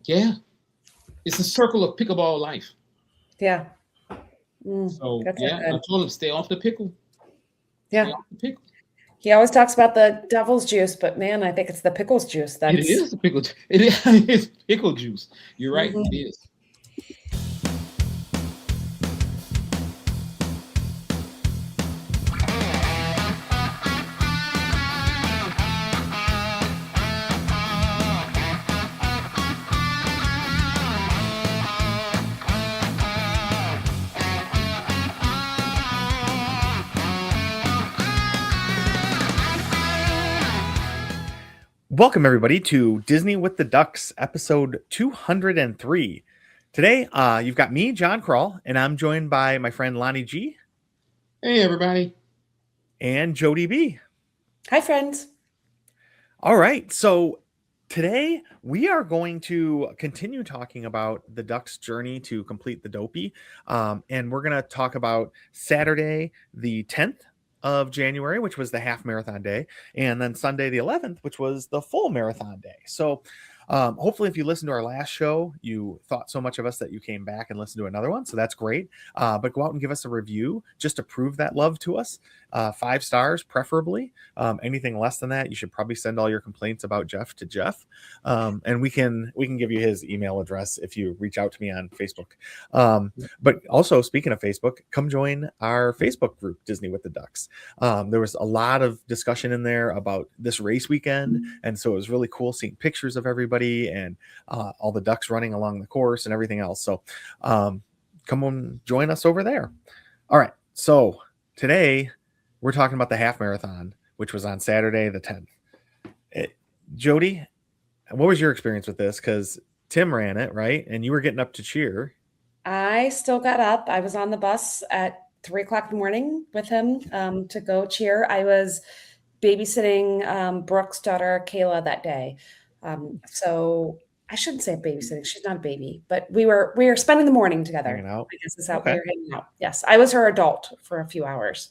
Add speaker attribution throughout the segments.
Speaker 1: Yeah, it's a circle of pickleball life.
Speaker 2: Yeah.
Speaker 1: So
Speaker 2: That's so
Speaker 1: yeah, I
Speaker 2: good.
Speaker 1: told him stay off the pickle. Stay
Speaker 2: Yeah.
Speaker 1: off the pickle.
Speaker 2: He always talks about the devil's juice, but man, I think it's the pickles juice.
Speaker 1: It
Speaker 2: That's
Speaker 1: is the pickle. It is pickle juice. You're right. It
Speaker 2: Mhm.
Speaker 1: is.
Speaker 3: Welcome, everybody, to Disney with the Ducks, episode 203. Today, you've got me, John Krull, and I'm joined by my friend Lonnie G.
Speaker 1: Hey, everybody.
Speaker 3: And Jody B.
Speaker 2: Hi, friends.
Speaker 3: All right, so today we are going to continue talking about the Ducks' journey to complete the Dopey, and we're going to talk about Saturday, the 10th of January, which was the half marathon day, and then Sunday the 11th, which was the full marathon day. So hopefully if you listened to our last show, you thought so much of us that you came back and listened to another one. So that's great. But go out and give us a review just to prove that love to us. 5 stars, preferably. Anything less than that, you should probably send all your complaints about Jeff to Jeff. And we can give you his email address if you reach out to me on Facebook. But also, speaking of Facebook, come join our Facebook group, Disney with the Ducks. There was a lot of discussion in there about this race weekend, and so it was really cool seeing pictures of everybody and all the ducks running along the course and everything else. So come on, join us over there. All right, so today we're talking about the half marathon, which was on Saturday the 10th. Jody, what was your experience with this? Because Tim ran it, right? And you were getting up to cheer.
Speaker 2: I still got up. I was on the bus at 3:00 in the morning with him to go cheer. I was babysitting Brooke's daughter, Kayla, that day. So I shouldn't say babysitting. She's not a baby, but we were spending the morning together.
Speaker 3: Hanging out.
Speaker 2: I guess is how
Speaker 3: Okay.
Speaker 2: we were hanging out. Yes, I was her adult for a few hours.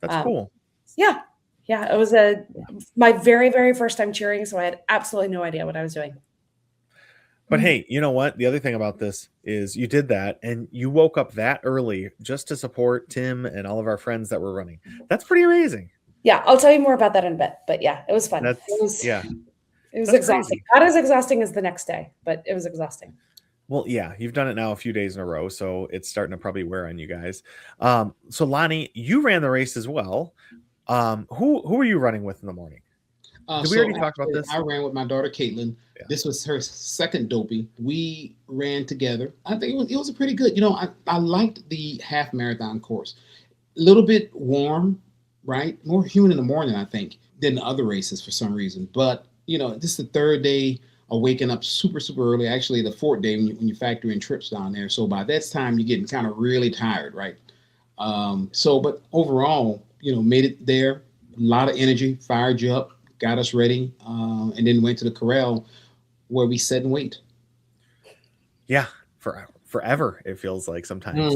Speaker 3: That's cool.
Speaker 2: Yeah. It was my very, very first time cheering, so I had absolutely no idea what I was doing.
Speaker 3: But hey, you know what? The other thing about this is you did that and you woke up that early just to support Tim and all of our friends that were running. That's pretty amazing.
Speaker 2: Yeah, I'll tell you more about that in a bit. But yeah, it was fun.
Speaker 3: It was
Speaker 2: That's exhausting. Crazy. Not as exhausting as the next day, but it was exhausting.
Speaker 3: Well, yeah, you've done it now a few days in a row, so it's starting to probably wear on you guys. So Lonnie, you ran the race as well. Who were you running with in the morning? Did we already talk about this?
Speaker 1: I ran with my daughter Caitlin.
Speaker 3: Yeah.
Speaker 1: This was her second Dopey. We ran together. I think it was a pretty good. I liked the half marathon course. A little bit warm, right? More humid in the morning, I think, than the other races for some reason. But this is the third day of waking up super, super early. Actually, the fourth day when you factor in trips down there. So by that time, you're getting kind of really tired, right? But overall, made it there. A lot of energy, fired you up, got us ready, and then went to the corral where we sat and wait.
Speaker 3: Yeah, forever it feels like sometimes.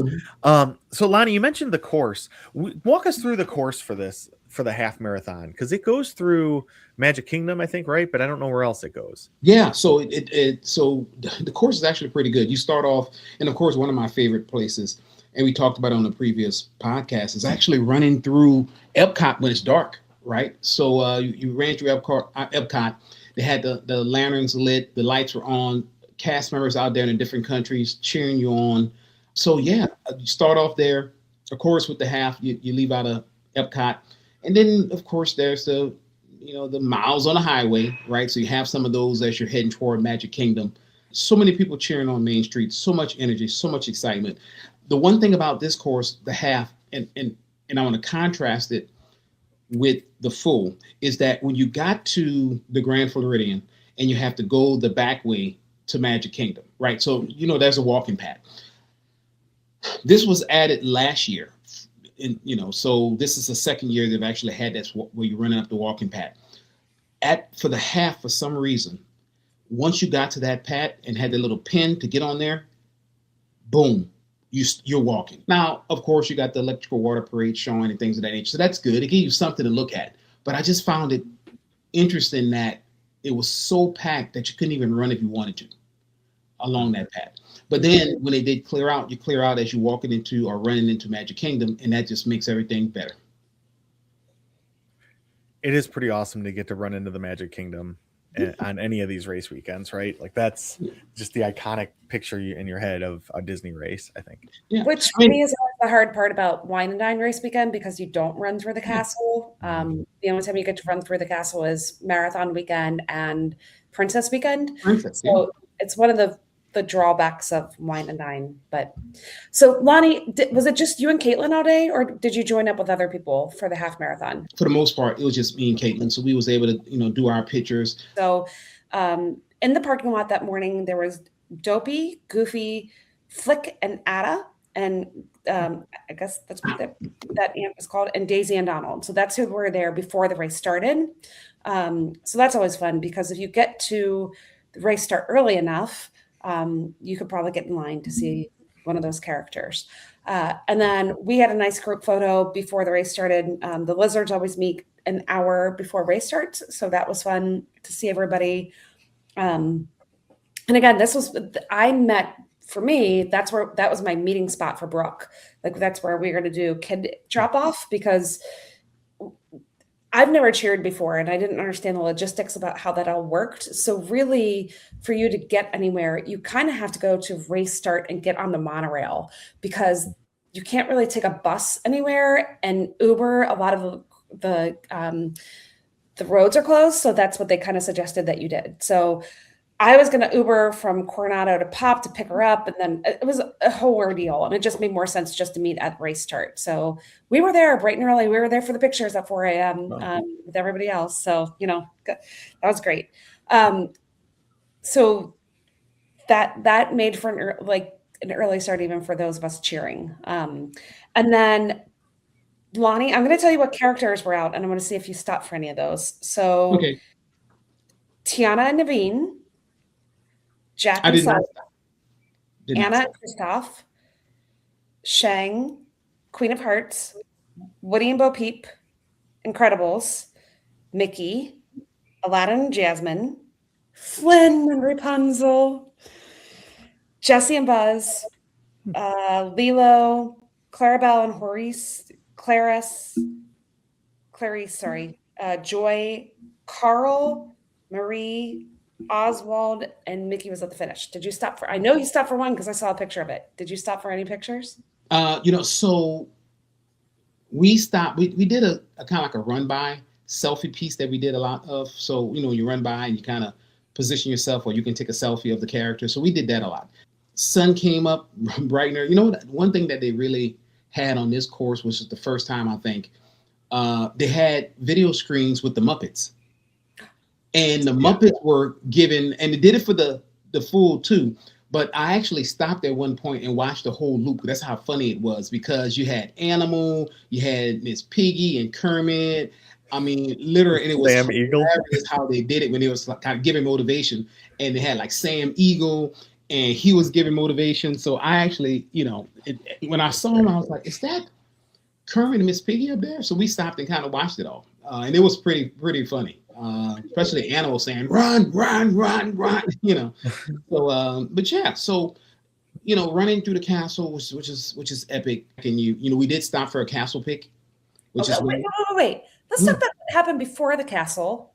Speaker 3: So Lonnie, you mentioned the course. Walk us through the course for the half marathon, because it goes through Magic Kingdom, I think, right? But I don't know where else it goes.
Speaker 1: Yeah, so so the course is actually pretty good. You start off, and of course, one of my favorite places, and we talked about it on the previous podcast, is actually running through Epcot when it's dark, right? So you ran through Epcot. They had the lanterns lit, the lights were on, cast members out there in the different countries cheering you on. So yeah, you start off there. Of course, with the half, you leave out of Epcot, and then of course there's the miles on the highway, right? So you have some of those as you're heading toward Magic Kingdom. So many people cheering on Main Street, so much energy, so much excitement. The one thing about this course, the half, and I want to contrast it with the full, is that when you got to the Grand Floridian and you have to go the back way to Magic Kingdom, right? So, there's a walking path. This was added last year. And, so this is the second year they've actually had that where you're running up the walking path. For the half, for some reason, once you got to that pad and had the little pin to get on there, boom, you're walking. Now, of course, you got the electrical water parade showing and things of that nature. So that's good. It gives you something to look at. But I just found it interesting that it was so packed that you couldn't even run if you wanted to. along that path. But then when they did clear out, you clear out as you're walking into or running into Magic Kingdom, and that just makes everything better.
Speaker 3: It is pretty awesome to get to run into the Magic Kingdom on any of these race weekends, right? Like that's just the iconic picture in your head of a Disney race, I think.
Speaker 1: Yeah.
Speaker 2: Which for me is always the hard part about Wine and Dine race weekend, because you don't run through the castle. The only time you get to run through the castle is Marathon weekend and Princess weekend. So it's one of the drawbacks of Wine and Dine. But so Lonnie, was it just you and Caitlin all day, or did you join up with other people for the half marathon?
Speaker 1: For the most part, it was just me and Caitlin. So we was able to, do our pictures.
Speaker 2: So in the parking lot that morning, there was Dopey, Goofy, Flick, and Ada. And I guess that's what that aunt was called, and Daisy and Donald. So that's who were there before the race started. So that's always fun, because if you get to the race start early enough, you could probably get in line to see one of those characters. And then we had a nice group photo before the race started. The lizards always meet an hour before race starts, so that was fun to see everybody. And again, for me, that was my meeting spot for Brooke. Like that's where we were going to do kid drop off, because I've never cheered before and I didn't understand the logistics about how that all worked. So really, for you to get anywhere, you kind of have to go to race start and get on the monorail, because you can't really take a bus anywhere, and Uber, a lot of the roads are closed. So that's what they kind of suggested that you did. So I was going to Uber from Coronado to Pop to pick her up, and then it was a whole ordeal, and it just made more sense just to meet at race start. So we were there bright and early. We were there for the pictures at 4 a.m. With everybody else. So, that was great. So that made for an early start, even for those of us cheering. And then Lonnie, I'm going to tell you what characters were out, and I'm going to see if you stopped for any of those. So
Speaker 1: okay.
Speaker 2: Tiana and Naveen, Jack and Sally, Anna and Kristoff, Shang, Queen of Hearts, Woody and Bo Peep, Incredibles, Mickey, Aladdin and Jasmine, Flynn and Rapunzel, Jessie and Buzz, Lilo, Clarabelle and Clarice, Joy, Carl, Marie, Oswald, and Mickey was at the finish. Did you stop I know you stopped for one because I saw a picture of it. Did you stop for any pictures?
Speaker 1: So we stopped, we did a kind of like a run by selfie piece that we did a lot of. So, you run by and you kind of position yourself, or you can take a selfie of the character. So we did that a lot. Sun came up bright and early. One thing that they really had on this course, which is the first time, I think, they had video screens with the Muppets. And the Muppets were given, and they did it for the full too. But I actually stopped at one point and watched the whole loop. That's how funny it was, because you had Animal, you had Miss Piggy and Kermit. I mean, literally, and it was
Speaker 3: Sam Eagle.
Speaker 1: How they did it when they was like kind of giving motivation, and they had like Sam Eagle, and he was giving motivation. So I actually, when I saw him, I was like, "Is that Kermit and Miss Piggy up there?" So we stopped and kind of watched it all, and it was pretty funny. Especially Animal saying run. So but yeah, so running through the castle, which is epic. And we did stop for a castle pick, which is
Speaker 2: wait. Let's talk about what happened before the castle.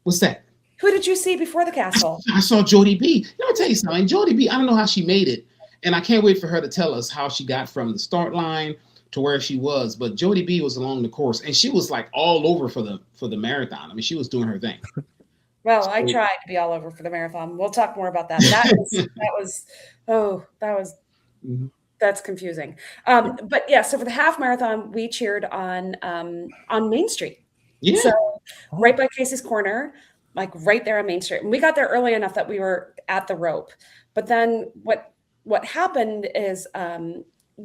Speaker 1: What's that?
Speaker 2: Who did you see before the castle?
Speaker 1: I saw Jody B. Let me tell you something. Jody B, I don't know how she made it, and I can't wait for her to tell us how she got from the start line to where she was. But Jody B was along the course, and she was like all over for the marathon. I mean, she was doing her thing.
Speaker 2: Well, I tried to be all over for the marathon. We'll talk more about that. That's confusing. But yeah, so for the half marathon, we cheered on Main Street.
Speaker 1: Yeah.
Speaker 2: So right by Casey's Corner, like right there on Main Street. And we got there early enough that we were at the rope. But then what happened is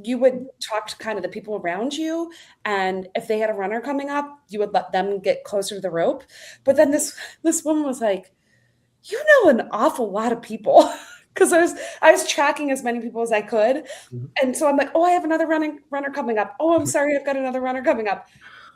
Speaker 2: you would talk to kind of the people around you, and if they had a runner coming up, you would let them get closer to the rope. But then this woman was like, an awful lot of people, because I was tracking as many people as I could. Mm-hmm. And so I'm like, oh, I have another runner coming up. Oh, I'm sorry, I've got another runner coming up.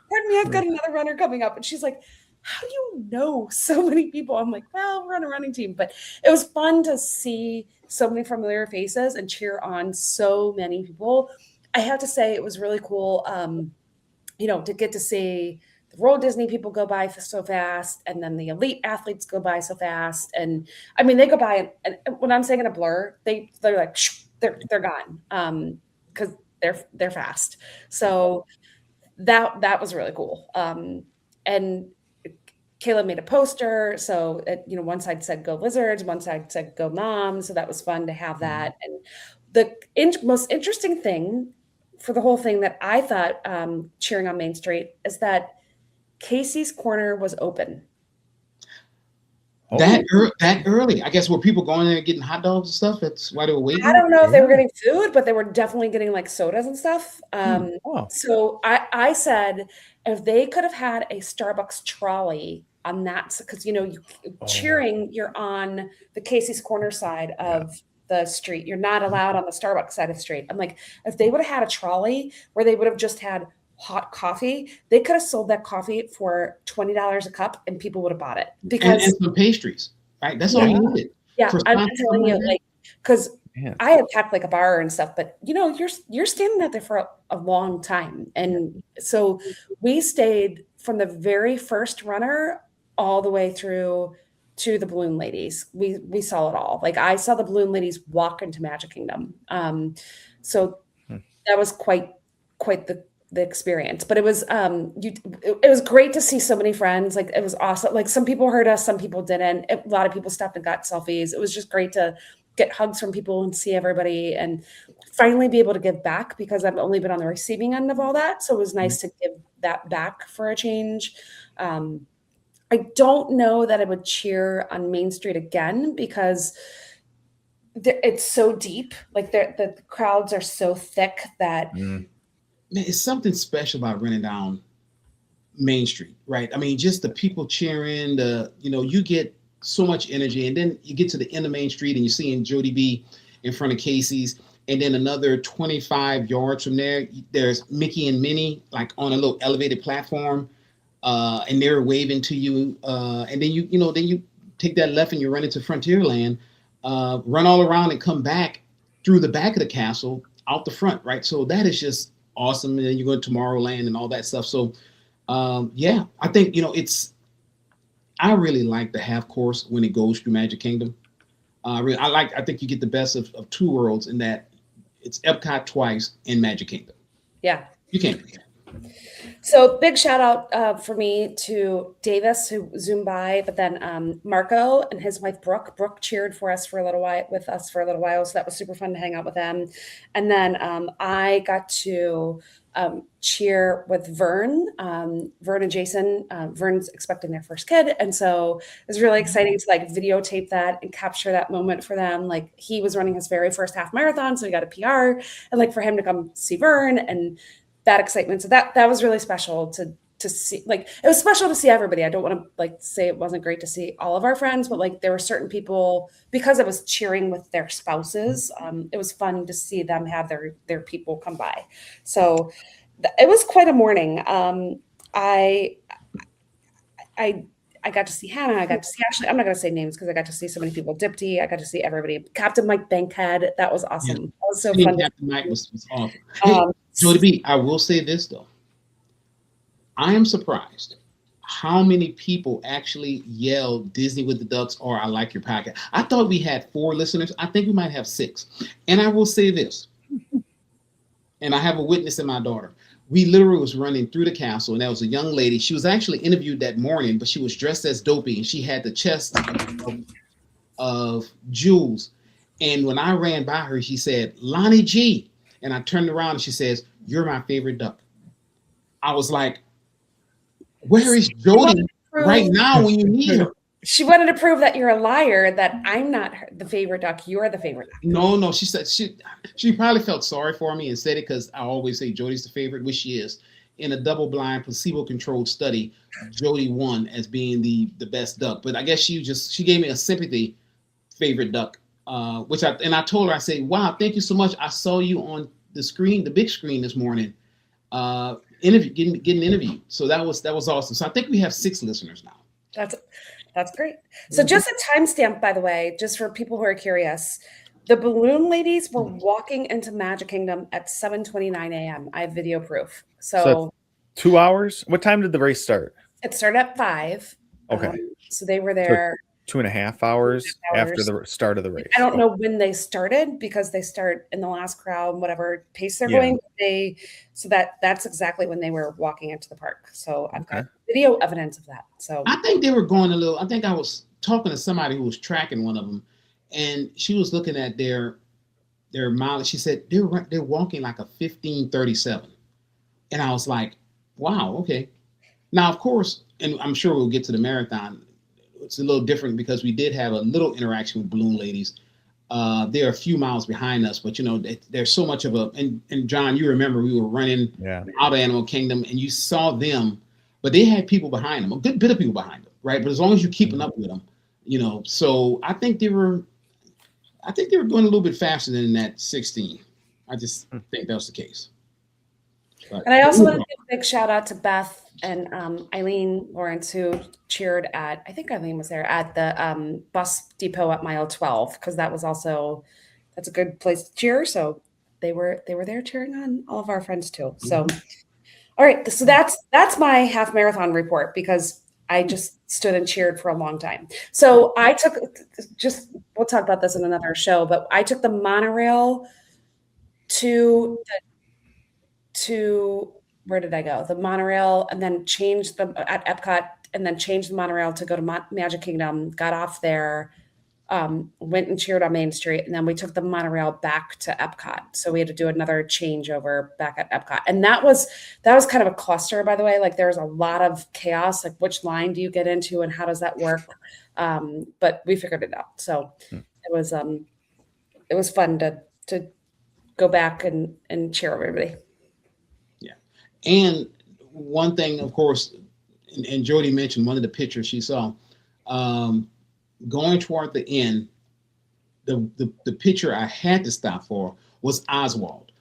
Speaker 2: Pardon me, I've got another runner coming up. And she's like, how do you know so many people? I'm like, well, we're on a running team, but it was fun to see so many familiar faces and cheer on so many people. I have to say it was really cool, to get to see the Walt Disney people go by so fast, and then the elite athletes go by so fast. And I mean, they go by, and when I'm saying in a blur, they're like, they're gone, because they're fast. So that was really cool. And Kayla made a poster. So, one side said "Go Lizards," one side said "Go Mom." So that was fun to have that. And the most interesting thing for the whole thing that I thought, cheering on Main Street, is that Casey's Corner was open.
Speaker 1: That early, I guess, were people going there getting hot dogs and stuff? That's why they were waiting.
Speaker 2: I don't know if they were getting food, but they were definitely getting like sodas and stuff.
Speaker 3: Wow.
Speaker 2: So I said, if they could have had a Starbucks trolley on that, because cheering, you're on the Casey's Corner side of the street. You're not allowed on the Starbucks side of the street. I'm like, if they would have had a trolley where they would have just had hot coffee, they could have sold that coffee for $20 a cup and people would have bought it. Because
Speaker 1: and some pastries, right? That's all you needed.
Speaker 2: Yeah, I'm telling you, like, because I had packed like a bar and stuff, but you're standing out there for a long time. And so we stayed from the very first runner all the way through to the Balloon Ladies. We saw it all. Like, I saw the Balloon Ladies walk into Magic Kingdom. So that was quite the experience. But it was it was great to see so many friends. Like, it was awesome. Like, some people heard us, some people didn't. A lot of people stopped and got selfies. It was just great to get hugs from people and see everybody and finally be able to give back, because I've only been on the receiving end of all that. So it was nice to give that back for a change. I don't know that I would cheer on Main Street again, because it's so deep. Like, the crowds are so thick that
Speaker 1: man, it's something special about running down Main Street, right? I mean, just the people cheering, you get so much energy, and then you get to the end of Main Street and you're seeing Jody B in front of Casey's, and then another 25 yards from there's Mickey and Minnie, like on a little elevated platform, and they're waving to you, and then you take that left and you run into Frontierland, run all around and come back through the back of the castle out the front, right? So that is just awesome. And then you go to Tomorrowland and all that stuff. So I think I really like the half course when it goes through Magic Kingdom. I think you get the best of two worlds in that it's Epcot twice and Magic Kingdom.
Speaker 2: Yeah,
Speaker 1: you can't beat that.
Speaker 2: So big shout out for me to Davis, who zoomed by, but then Marco and his wife Brooke. Brooke cheered for us for a little while, so that was super fun to hang out with them. And then I got to cheer with Vern and Jason. Vern's expecting their first kid, and so it was really exciting to like videotape that and capture that moment for them. Like, he was running his very first half marathon, so he got a PR, and like for him to come see Vern and that excitement. So that was really special to see. Like, it was special to see everybody. I don't want to like say it wasn't great to see all of our friends, but like there were certain people, because I was cheering with their spouses, it was fun to see them have their people come by. So it was quite a morning. I got to see Hannah. I got to see Ashley. I'm not going to say names because I got to see so many people. Dipty. I got to see everybody. Captain Mike Bankhead. That was awesome.
Speaker 1: Yeah.
Speaker 2: That was so fun.
Speaker 1: Captain Mike was awesome. Hey, Jody B, I will say this though. I am surprised how many people actually yelled Disney with the Ducks or I like your podcast. I thought we had 4 listeners. I think we might have 6. And I will say this, and I have a witness in my daughter. We literally was running through the castle, and there was a young lady. She was actually interviewed that morning, but she was dressed as Dopey, and she had the chest of Jules. And when I ran by her, she said, "Lonnie G." And I turned around and she says, "You're my favorite duck." I was like, where is Jody right now when you need her?
Speaker 2: She wanted to prove that you're a liar, that I'm not the favorite duck. You're the favorite duck.
Speaker 1: No. She said she probably felt sorry for me and said it because I always say Jody's the favorite, which she is. In a double-blind, placebo-controlled study, Jody won as being the best duck. But I guess she gave me a sympathy favorite duck, which I told her, I said, "Wow, thank you so much. I saw you on the screen, the big screen this morning." getting interviewed. So that was awesome. So I think we have 6 listeners now.
Speaker 2: That's great. So just a timestamp, by the way, just for people who are curious, the balloon ladies were walking into Magic Kingdom at 7:29 a.m. I have video proof. So
Speaker 3: 2 hours. What time did the race start?
Speaker 2: it started at 5.
Speaker 3: Okay.
Speaker 2: So they were there
Speaker 3: 2.5 hours
Speaker 2: 2.5 hours.
Speaker 3: after the start of the race.
Speaker 2: I don't know when they started because they start in the last crowd, whatever pace they're going. So that's exactly when they were walking into the park. So I've got video evidence of that. So
Speaker 1: I think they were going a little. I think I was talking to somebody who was tracking one of them, and she was looking at their mileage. She said they're walking like a 15:37, and I was like, wow, okay. Now, of course, and I'm sure we'll get to the marathon. It's a little different because we did have a little interaction with balloon ladies. They're a few miles behind us, but there's so much of and John, you remember we were running out of Animal Kingdom and you saw them, but they had people behind them, a good bit of people behind them, right? But as long as you're keeping up with them, so I think they were going a little bit faster than that 16. I just think that was the case. But,
Speaker 2: and I also want to give a big shout out to Beth and Eileen Lawrence, who cheered at, I think Eileen was there at the bus depot at mile 12, because that's a good place to cheer. So they were there cheering on all of our friends too. So, all right. So that's my half marathon report, because I just stood and cheered for a long time. So I we'll talk about this in another show, but I took the monorail to where did I go? The monorail, and then changed at Epcot, and then changed the monorail to go to Magic Kingdom, got off there, went and cheered on Main Street, and then we took the monorail back to Epcot. So we had to do another changeover back at Epcot. And that was kind of a cluster, by the way. Like there was a lot of chaos, like which line do you get into and how does that work? But we figured it out. So it was fun to go back and cheer everybody.
Speaker 1: And one thing, of course, and Jody mentioned one of the pictures she saw, going toward the end, the picture I had to stop for was Oswald.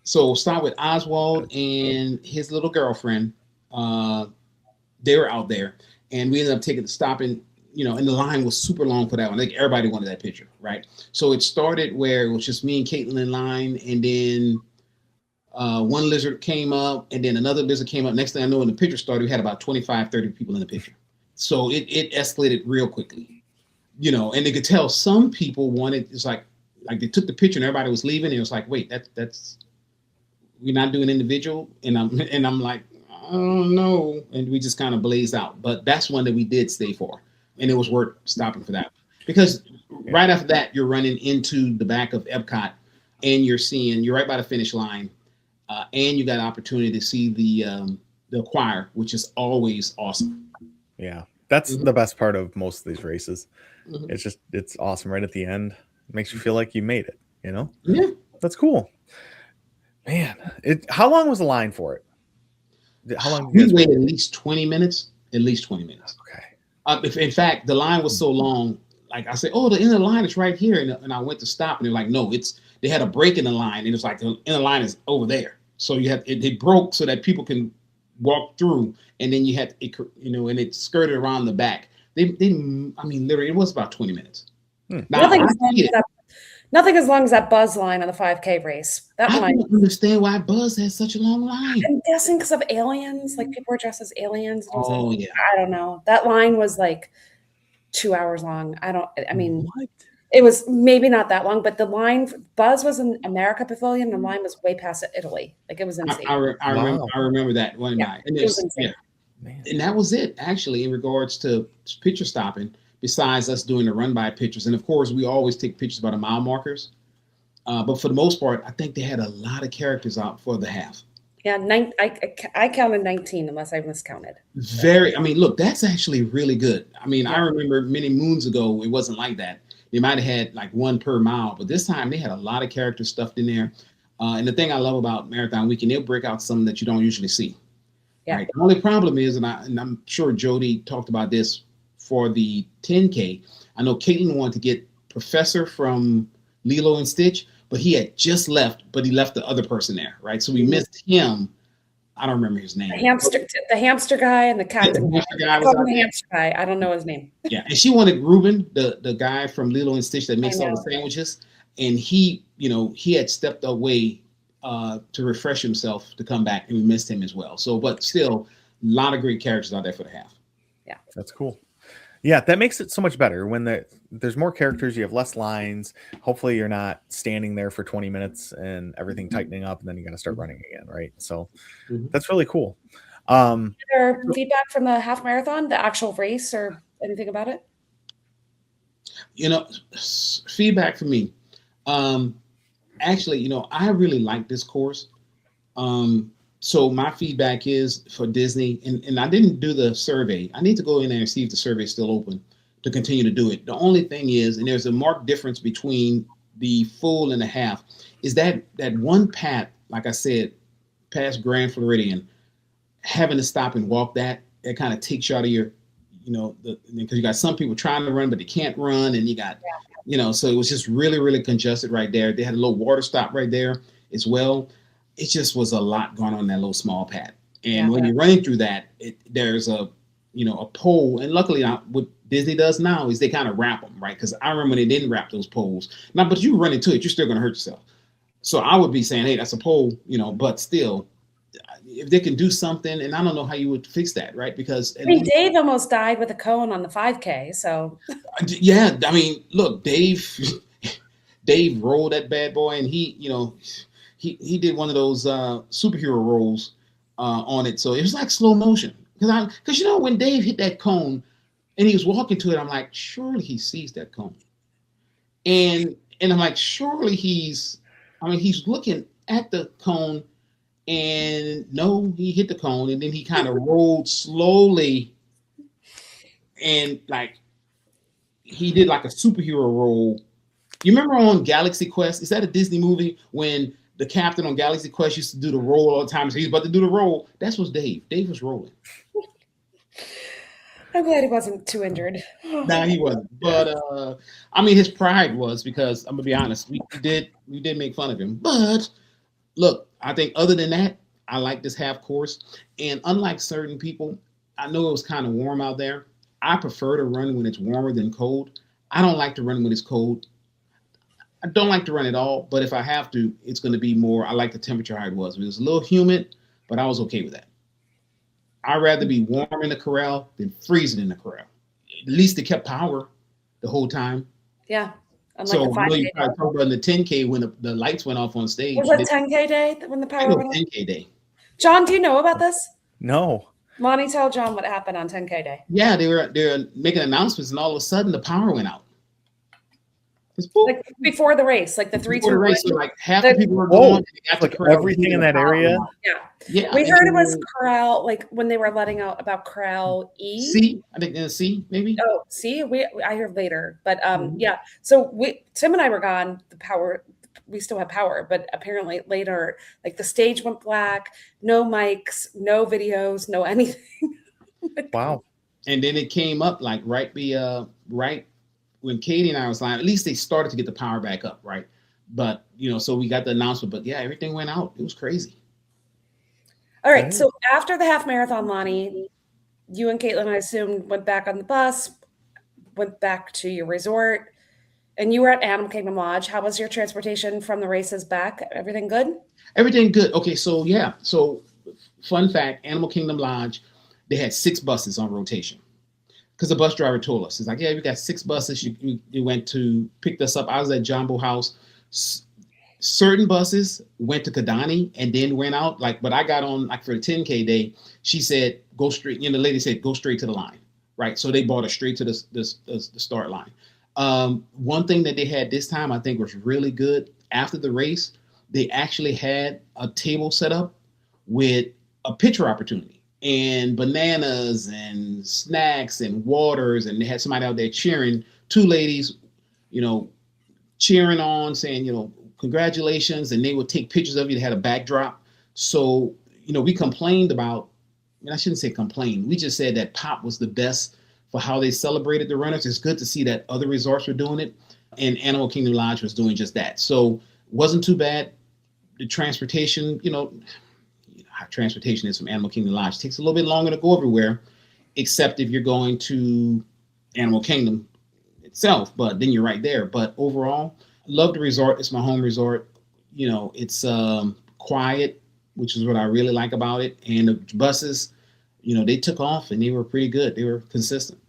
Speaker 1: So start with Oswald and his little girlfriend. They were out there, and we ended up stopping, and the line was super long for that one. Like everybody wanted that picture, right? So it started where it was just me and Caitlin in line, and then one lizard came up, and then another lizard came up. Next thing I know, when the picture started, we had about 25, 30 people in the picture. So it escalated real quickly, and they could tell some people wanted, it's like they took the picture and everybody was leaving. And it was like, wait, that's, we're not doing individual. And I'm like, oh no. And we just kind of blazed out. But that's one that we did stay for. And it was worth stopping for that. Because right after that, you're running into the back of Epcot, and you're right by the finish line. And you got an opportunity to see the choir, which is always awesome.
Speaker 3: Yeah, that's the best part of most of these races. It's awesome right at the end. It makes you feel like you made it, Yeah. That's cool. Man, how long was the line for it? How long?
Speaker 1: We waited at least 20 minutes. At least 20 minutes.
Speaker 3: Okay.
Speaker 1: In fact, the line was so long, like I said, the end of the line is right here. And I went to stop, and they're like, no, they had a break in the line. And it's like the end of the line is over there. So it broke so that people can walk through, and then you had it, and it skirted around the back. Literally, it was about 20 minutes. Now,
Speaker 2: nothing as long as that Buzz line on the 5K race. I
Speaker 1: don't understand why Buzz has such a long line.
Speaker 2: I'm guessing because of aliens, like people were dressed as aliens.
Speaker 1: Yeah.
Speaker 2: I don't know. That line was like 2 hours long.
Speaker 3: What?
Speaker 2: It was maybe not that long, but the line, Buzz was in America Pavilion, and the line was way past Italy. Like it was insane.
Speaker 1: I remember that one night. And
Speaker 2: it was insane.
Speaker 1: And that was it, actually, in regards to picture stopping, besides us doing the run-by pictures. And, of course, we always take pictures by the mile markers. But for the most part, I think they had a lot of characters out for the half.
Speaker 2: Yeah, I counted 19, unless I miscounted.
Speaker 1: Look, that's actually really good. I remember many moons ago, it wasn't like that. They might have had like one per mile, but this time they had a lot of characters stuffed in there. And the thing I love about Marathon Weekend, they'll break out some that you don't usually see.
Speaker 2: Yeah.
Speaker 1: Right? The only problem is, and I'm sure Jody talked about this for the 10K. I know Caitlin wanted to get Professor from Lilo and Stitch, but he had just left, but he left the other person there, right? So we missed him. I don't remember his name.
Speaker 2: The hamster guy and the cat.
Speaker 1: The hamster guy
Speaker 2: I
Speaker 1: was
Speaker 2: call him
Speaker 1: out
Speaker 2: the
Speaker 1: there.
Speaker 2: hamster guy. I don't know his name.
Speaker 1: Yeah, and she wanted Ruben, the guy from Lilo and Stitch that makes
Speaker 2: I
Speaker 1: all the sandwiches, and he, he had stepped away to refresh himself to come back, and we missed him as well. So, but still, a lot of great characters out there for the half.
Speaker 2: Yeah,
Speaker 3: that's cool. Yeah, that makes it so much better when there's more characters, you have less lines. Hopefully you're not standing there for 20 minutes and everything tightening up and then you got to start running again, right? So that's really cool.
Speaker 2: Or feedback from the half marathon, the actual race, or anything about it?
Speaker 1: Feedback for me. Actually, I really like this course. So my feedback is for Disney, and I didn't do the survey. I need to go in there and see if the survey is still open to continue to do it. The only thing is, and there's a marked difference between the full and the half, is that one path, like I said, past Grand Floridian, having to stop and walk that kind of takes you out of your, because you got some people trying to run, but they can't run, and you got, so it was just really, really congested right there. They had a little water stop right there as well. It just was a lot going on in that little small pad. And when you're running through that, there's a pole. And luckily, what Disney does now is they kind of wrap them, right? Because I remember when they didn't wrap those poles. Now, but you run into it, you're still going to hurt yourself. So I would be saying, hey, that's a pole, but still, if they can do something, and I don't know how you would fix that, right? Because
Speaker 2: Dave almost died with a cone on the 5K. So
Speaker 1: yeah, look, Dave rolled that bad boy, and he did one of those superhero rolls on it. So it was like slow motion. Because when Dave hit that cone and he was walking to it, I'm like, surely he sees that cone. And I'm like, surely he's looking at the cone, and no, he hit the cone, and then he kind of rolled slowly, and like he did like a superhero roll. You remember on Galaxy Quest? Is that a Disney movie when the captain on Galaxy Quest used to do the roll all the time? So he's about to do the roll. That was Dave. Dave was rolling.
Speaker 2: I'm glad he wasn't too injured.
Speaker 1: No, he wasn't. But his pride was, because I'm gonna be honest, we did make fun of him. But look, I think other than that, I like this half course. And unlike certain people, I know it was kind of warm out there. I prefer to run when it's warmer than cold. I don't like to run when it's cold. I don't like to run at all, but if I have to, it's going to be more. I like the temperature how it was. It was a little humid, but I was okay with that. I'd rather be warm in the corral than freezing in the corral. At least it kept power the whole time.
Speaker 2: Yeah.
Speaker 1: So you probably talked about in the 10K when the lights went off on stage.
Speaker 2: Was it 10K day when the power went off?
Speaker 1: 10K day.
Speaker 2: John, do you know about this?
Speaker 3: No.
Speaker 2: Monty, tell John what happened on 10K day.
Speaker 1: Yeah, they were making announcements, and all of a sudden the power went out.
Speaker 2: Like before the race, like the 3-2 race.
Speaker 1: So like half the people were gone.
Speaker 3: Like everything in that area.
Speaker 2: Yeah. We heard it was corral, like when they were letting out about corral E.
Speaker 1: C, I think in the C, maybe.
Speaker 2: Oh, C. I heard later, but yeah. So Tim and I were gone. The power, we still have power, but apparently later, like the stage went black. No mics, no videos, no anything.
Speaker 3: Wow.
Speaker 1: And then it came up like right when Katie and I was lying, at least they started to get the power back up, right? But, so we got the announcement, but yeah, everything went out. It was crazy.
Speaker 2: All right. So after the half marathon, Lonnie, you and Caitlin, I assume, went back on the bus, went back to your resort, and you were at Animal Kingdom Lodge. How was your transportation from the races back? Everything good?
Speaker 1: Everything good. Okay. So yeah. So fun fact, Animal Kingdom Lodge, they had 6 buses on rotation. Because the bus driver told us, it's like, yeah, we got 6 buses. You went to pick us up. I was at Jumbo House. Certain buses went to Kidani and then went out. But I got on for the 10K day. She said, go straight. The lady said, go straight to the line, right? So they brought us straight to the start line. One thing that they had this time, I think was really good. After the race, they actually had a table set up with a picture opportunity. And bananas and snacks and waters, and they had somebody out there cheering, 2 ladies, cheering on, saying, congratulations, and they would take pictures of you. They had a backdrop. So, we complained about, I shouldn't say complain, we just said that Pop was the best for how they celebrated the runners. It's good to see that other resorts were doing it, and Animal Kingdom Lodge was doing just that. So wasn't too bad. The transportation, transportation is from Animal Kingdom Lodge. It takes a little bit longer to go everywhere, except if you're going to Animal Kingdom itself, but then you're right there. But overall, I love the resort. It's my home resort. It's quiet, which is what I really like about it. And the buses, they took off and they were pretty good. They were consistent.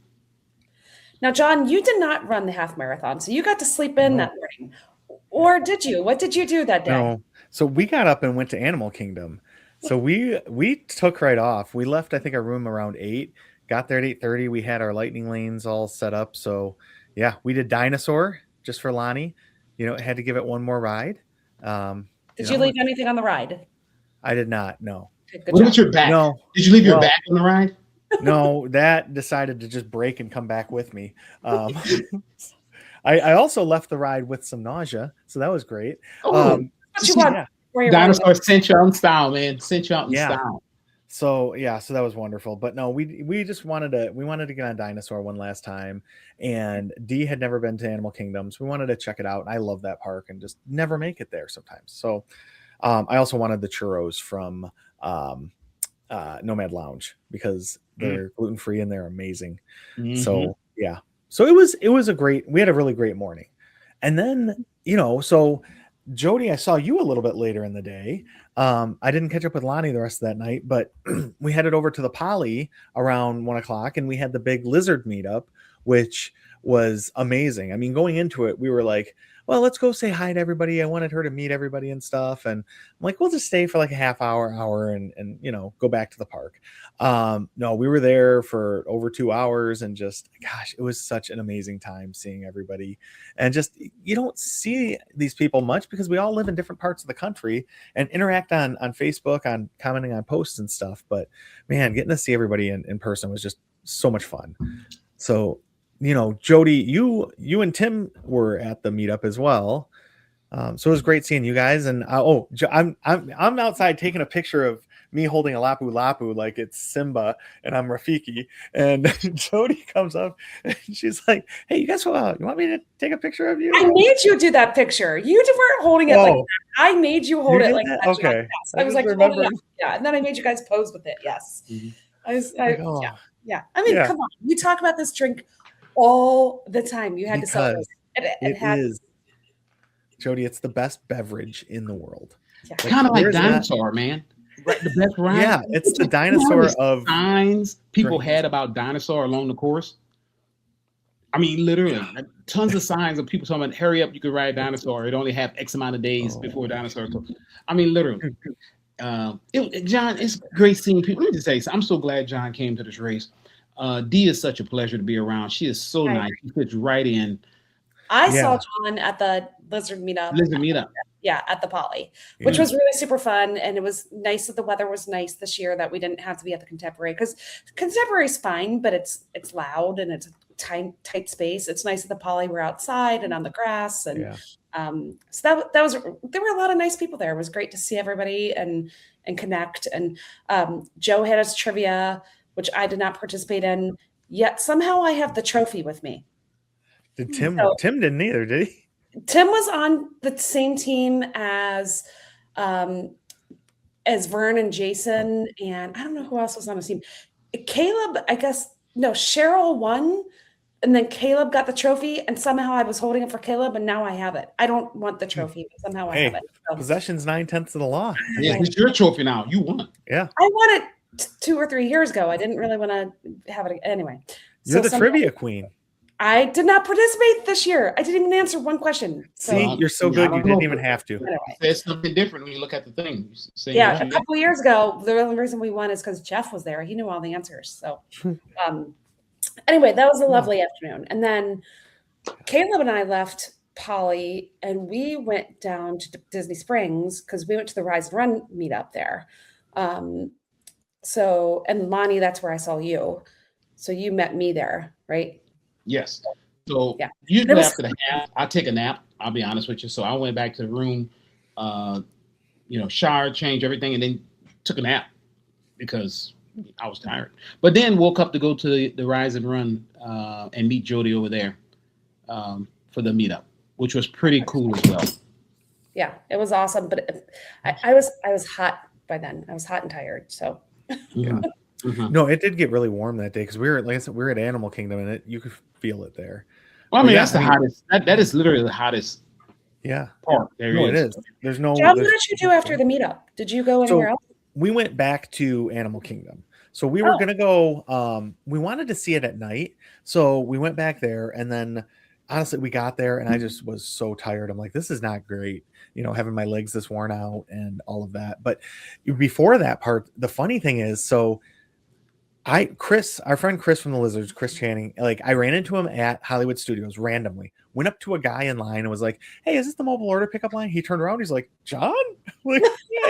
Speaker 2: Now, John, you did not run the half marathon, so you got to sleep in that morning. Or did you? What did you do that day?
Speaker 3: No. So we got up and went to Animal Kingdom. So we took right off. We left, I think, our room around 8. Got there at 8:30. We had our lightning lanes all set up. So yeah, we did Dinosaur just for Lonnie. Had to give it one more ride.
Speaker 2: Did you leave anything on the ride?
Speaker 3: I did not. No.
Speaker 2: Good
Speaker 1: What about your back?
Speaker 3: No.
Speaker 1: Did you leave your back on the ride?
Speaker 3: No, that decided to just break and come back with me. I also left the ride with some nausea, so that was great.
Speaker 2: What you want?
Speaker 3: Yeah.
Speaker 1: Dinosaur sent you out in style, man. Sent you out in style.
Speaker 3: So that was wonderful. But no, we just wanted to get on Dinosaur one last time, and Dee had never been to Animal Kingdom, so we wanted to check it out. I love that park and just never make it there sometimes. So I also wanted the churros from Nomad Lounge because they're gluten-free and they're amazing. So yeah. So we had a really great morning. And then, so Jody, I saw you a little bit later in the day. I didn't catch up with Lonnie the rest of that night, but we headed over to the Poly around 1:00 and we had the big lizard meetup, which was amazing. I mean, going into it, we were like, well, let's go say hi to everybody. I wanted her to meet everybody and stuff. And I'm like, we'll just stay for like a half hour and go back to the park. No, we were there for over 2 hours and just, gosh, it was such an amazing time seeing everybody. And just, you don't see these people much because we all live in different parts of the country and interact on Facebook, on commenting on posts and stuff. But man, getting to see everybody in person was just so much fun. So, Jody, you and Tim were at the meetup as well. So it was great seeing you guys. And I'm outside taking a picture of me holding a Lapu Lapu like it's Simba and I'm Rafiki. And Jody comes up and she's like, "Hey, you guys, you want me to take a picture of you?"
Speaker 2: I made you do that picture. You weren't holding it like that. I made you hold it like that.
Speaker 3: Okay.
Speaker 2: Yes. I was like, hold it up. Yeah, and then I made you guys pose with it. Yes. Yeah. I mean, come on. You talk about this drink all the time. You had to celebrate it.
Speaker 3: Jody, it's the best beverage in the world.
Speaker 2: Yeah.
Speaker 1: Kind of like Dinosaur, man. Right, the best ride.
Speaker 3: Yeah, it's the Dinosaur of
Speaker 1: signs people had about Dinosaur along the course. I mean, literally, tons of signs of people talking about, hurry up, you can ride Dinosaur. It only have X amount of days before Dinosaur. I mean, literally. John, it's great seeing people. Let me just say, I'm so glad John came to this race. Dee is such a pleasure to be around. She is so nice. She fits right in.
Speaker 2: I saw John at the Lizard Meetup. Yeah, at the Poly, which was really super fun. And it was nice that the weather was nice this year, that we didn't have to be at the Contemporary, because Contemporary is fine, but it's loud and it's a tight space. It's nice at the Poly we're outside and on the grass. And so that was, there were a lot of nice people there. It was great to see everybody and connect. And Joe had his trivia, which I did not participate in, yet somehow I have the trophy with me.
Speaker 3: Did Tim didn't either, did he?
Speaker 2: Tim was on the same team as Vern and Jason, and I don't know who else was on the team. Caleb, Cheryl won, and then Caleb got the trophy, and somehow I was holding it for Caleb, and now I have it. I don't want the trophy, but somehow I have it. So.
Speaker 3: Possession's 9/10 of the law.
Speaker 1: Yeah, it's your trophy now. You won.
Speaker 3: Yeah.
Speaker 2: I won it 2 or 3 years ago. I didn't really want to have it anyway.
Speaker 3: You're the trivia queen.
Speaker 2: I did not participate this year. I didn't even answer one question. So.
Speaker 3: See, you're so good. You didn't even have to.
Speaker 1: Anyway. It's something different when you look at the thing.
Speaker 2: Yeah, a couple of years ago, the only reason we won is because Jeff was there. He knew all the answers. So anyway, that was a lovely afternoon. And then Caleb and I left Poly and we went down to Disney Springs because we went to the Rise and Run meetup there. And Lonnie, that's where I saw you. So you met me there, right?
Speaker 1: Yes. So usually after the half, I take a nap. I'll be honest with you. So I went back to the room, showered, changed everything, and then took a nap because I was tired. But then woke up to go to the Rise and Run and meet Jody over there for the meetup, which was pretty cool as well.
Speaker 2: Yeah, it was awesome. But I was hot by then. I was hot and tired. So
Speaker 3: Yeah.
Speaker 1: Mhm.
Speaker 3: No, it did get really warm that day because we were, like I said, we were at Animal Kingdom and you could feel it there.
Speaker 1: Well, I
Speaker 3: But
Speaker 1: mean,
Speaker 3: yeah,
Speaker 1: that's the hottest. That is literally the hottest
Speaker 3: Yeah.
Speaker 1: park there
Speaker 3: No, it
Speaker 1: is.
Speaker 3: is. There's no.
Speaker 2: John, what
Speaker 3: there's-
Speaker 2: did you do after the meetup? Did you go anywhere
Speaker 3: So
Speaker 2: else?
Speaker 3: we went back to Animal Kingdom. So we were
Speaker 2: Oh.
Speaker 3: gonna go. We wanted to see it at night, so we went back there, and then honestly, we got there, and I just was so tired. I'm like, this is not great, having my legs this worn out and all of that. But before that part, the funny thing is, so our friend Chris from the Lizards, Chris Channing, like I ran into him at Hollywood Studios randomly. Went up to a guy in line and was like, "Hey, is this the mobile order pickup line?" He turned around, he's like, "John?" Like,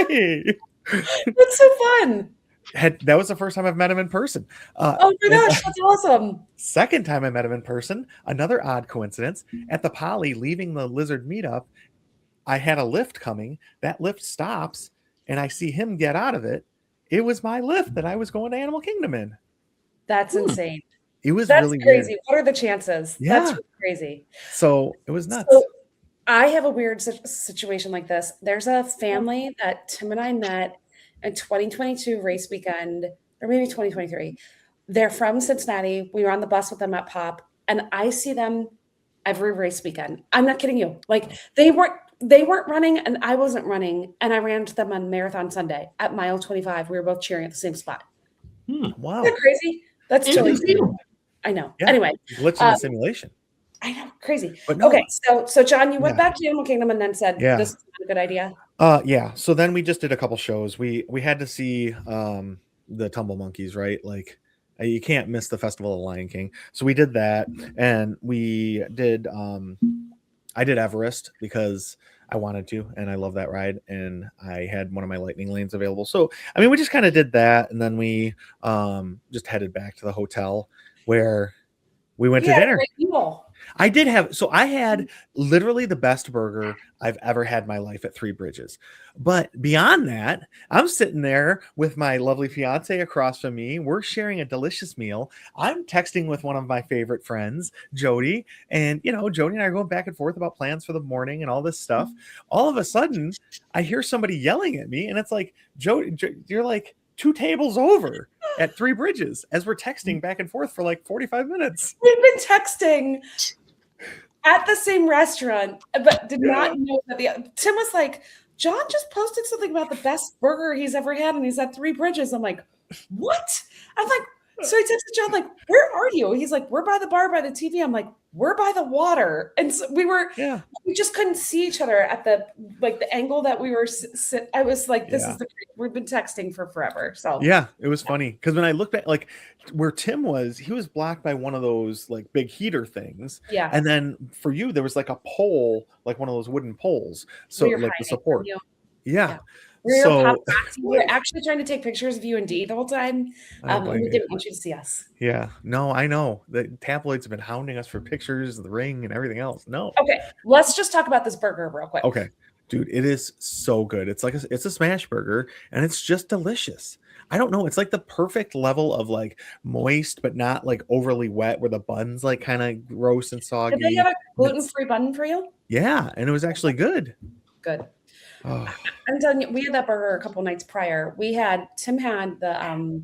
Speaker 3: hey.
Speaker 2: That's so fun.
Speaker 3: That was the first time I've met him in person.
Speaker 2: Oh my gosh, that's awesome.
Speaker 3: Second time I met him in person, another odd coincidence. At the Poly, leaving the Lizard meetup, I had a lift coming. That lift stops, and I see him get out of it. It was my lift that I was going to Animal Kingdom in.
Speaker 2: That's insane.
Speaker 3: It was
Speaker 2: That's
Speaker 3: really
Speaker 2: crazy.
Speaker 3: weird.
Speaker 2: What are the chances?
Speaker 3: Yeah.
Speaker 2: That's really crazy.
Speaker 3: So it was nuts.
Speaker 2: So I have a weird situation like this. There's a family that Tim and I met in 2022 race weekend, or maybe 2023. They're from Cincinnati. We were on the bus with them at Pop, and I see them every race weekend. I'm not kidding you. Like they weren't running, and I wasn't running, and I ran to them on Marathon Sunday at mile 25. We were both cheering at the same spot.
Speaker 3: Wow.
Speaker 2: Isn't that crazy? That's totally
Speaker 1: Interesting.
Speaker 2: crazy. I know.
Speaker 3: Yeah.
Speaker 2: Anyway,
Speaker 3: Glitch in the simulation.
Speaker 2: I know, crazy.
Speaker 3: But no,
Speaker 2: Okay, so John, you went
Speaker 3: Yeah.
Speaker 2: back to Animal Kingdom and then said,
Speaker 3: Yeah.
Speaker 2: "This is not a good idea."
Speaker 3: Yeah. So then we just did a couple shows. We had to see the Tumble Monkeys, right? Like you can't miss the Festival of the Lion King. So we did that, and we did I did Everest because I wanted to, and I love that ride, and I had one of my lightning lanes available. So I mean, we just kind of did that, and then we just headed back to the hotel where we went to
Speaker 2: Yeah,
Speaker 3: dinner.
Speaker 2: great meal.
Speaker 3: I had literally the best burger I've ever had in my life at Three Bridges. But beyond that, I'm sitting there with my lovely fiance across from me. We're sharing a delicious meal. I'm texting with one of my favorite friends, Jody. And, Jody and I are going back and forth about plans for the morning and all this stuff. All of a sudden, I hear somebody yelling at me. And it's like, Jody, you're like 2 tables over at Three Bridges as we're texting back and forth for like 45 minutes.
Speaker 2: We've been texting at the same restaurant, but did not know that Tim was like, "John just posted something about the best burger he's ever had, and he's at Three Bridges." I'm like, "What?" I'm like, so I texted John, like, "Where are you?" He's like, "We're by the bar by the TV." I'm like, "We're by the water," and so we just couldn't see each other at the angle that we were sit. I was like, "This is we've been texting for forever." So
Speaker 3: yeah, it was funny because when I looked at like where Tim was, he was blocked by one of those like big heater things.
Speaker 2: Yeah.
Speaker 3: And then for you, there was like a pole, like one of those wooden poles. So
Speaker 2: Where you're
Speaker 3: like the
Speaker 2: hiding
Speaker 3: support.
Speaker 2: from you.
Speaker 3: Yeah.
Speaker 2: We
Speaker 3: So
Speaker 2: were actually trying to take pictures of you and Dee the whole time.
Speaker 3: I don't blame
Speaker 2: We
Speaker 3: you.
Speaker 2: didn't want you to see us.
Speaker 3: Yeah. No, I know. The tabloids have been hounding us for pictures of the ring and everything else. No.
Speaker 2: Okay, let's just talk about this burger real quick.
Speaker 3: Okay. Dude, it is so good. It's like it's a smash burger and it's just delicious. I don't know. It's like the perfect level of like moist, but not like overly wet where the bun's like kind of gross and soggy.
Speaker 2: Did they have a gluten-free bun for you?
Speaker 3: Yeah. And it was actually good.
Speaker 2: Good.
Speaker 3: Oh,
Speaker 2: I'm telling you, we had that burger a couple nights prior. Tim had the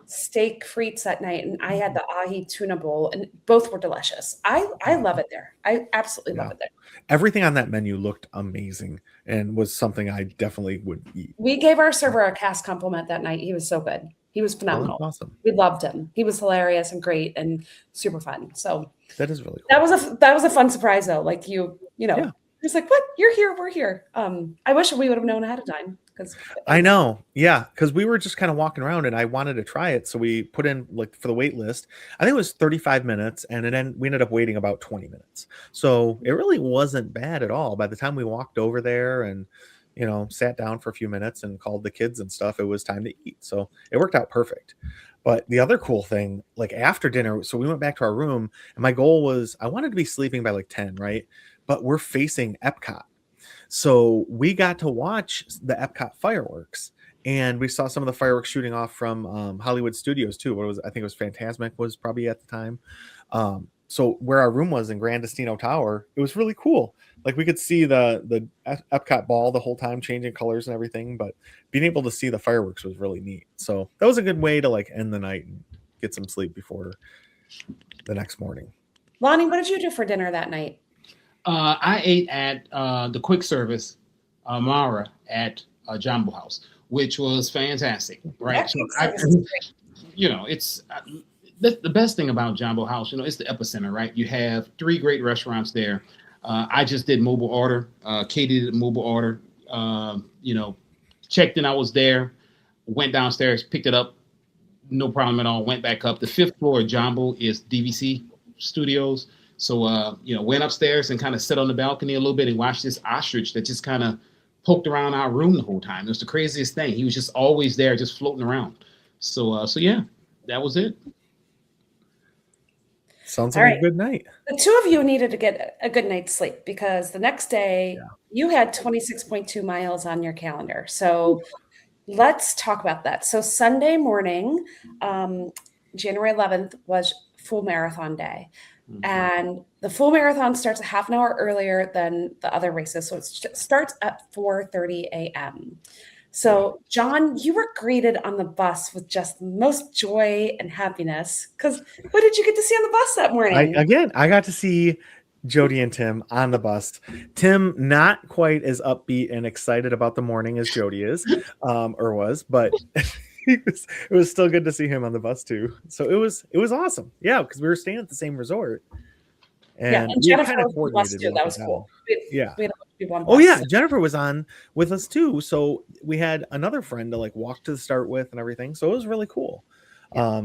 Speaker 2: steak frites that night, and I had the ahi tuna bowl, and both were delicious. I love it there. I absolutely love it there.
Speaker 3: everything on that menu looked amazing and was something I definitely would eat.
Speaker 2: We gave our server a cast compliment that night. He was so good. He was
Speaker 3: Oh,
Speaker 2: phenomenal.
Speaker 3: that's awesome.
Speaker 2: We loved him. He was hilarious and great and super fun. So
Speaker 3: That is really cool.
Speaker 2: that was a fun surprise though. Like you know,
Speaker 3: Yeah.
Speaker 2: it's like, what? You're here. We're here. I wish we would have known ahead of time because
Speaker 3: I know. Yeah. Because we were just kind of walking around and I wanted to try it. So we put in like for the wait list, I think it was 35 minutes and we ended up waiting about 20 minutes. So it really wasn't bad at all. By the time we walked over there and, sat down for a few minutes and called the kids and stuff, it was time to eat. So it worked out perfect. But the other cool thing, like after dinner, so we went back to our room and my goal was I wanted to be sleeping by like 10, right? But we're facing Epcot. So we got to watch the Epcot fireworks and we saw some of the fireworks shooting off from Hollywood Studios too. I think it was Fantasmic was probably at the time. so where our room was in Grandestino Tower, it was really cool. Like we could see the Epcot ball the whole time, changing colors and everything, but being able to see the fireworks was really neat. So that was a good way to like end the night and get some sleep before the next morning.
Speaker 2: Lonnie, what did you do for dinner that night?
Speaker 1: I ate at the quick service Mara at Jumbo House, which was fantastic, right? So it's the best thing about Jumbo House. It's the epicenter, right? You have 3 great restaurants there. I just did mobile order. Katie did mobile order. Checked in. I was there. Went downstairs, picked it up. No problem at all. Went back up. The 5th floor of Jumbo is DVC Studios. So, went upstairs and kind of sat on the balcony a little bit and watched this ostrich that just kind of poked around our room the whole time. It was the craziest thing. He was just always there, just floating around. So yeah, that was it.
Speaker 3: Sounds like a good night.
Speaker 2: The 2 of you needed to get a good night's sleep because the next day you had 26.2 miles on your calendar. So let's talk about that. So Sunday morning, January 11th was full marathon day. Mm-hmm. And the full marathon starts a half an hour earlier than the other races. So it starts at 4:30 a.m. So, John, you were greeted on the bus with just the most joy and happiness. Because what did you get to see on the bus that morning?
Speaker 3: I got to see Jody and Tim on the bus. Tim, not quite as upbeat and excited about the morning as Jody is, or was, but it was still good to see him on the bus too. So it was awesome. Yeah, because we were staying at the same resort. And
Speaker 2: Jennifer was on the bus too. That was cool.
Speaker 3: Jennifer was on with us too. So we had another friend to like walk to the start with and everything. So it was really cool. Yeah.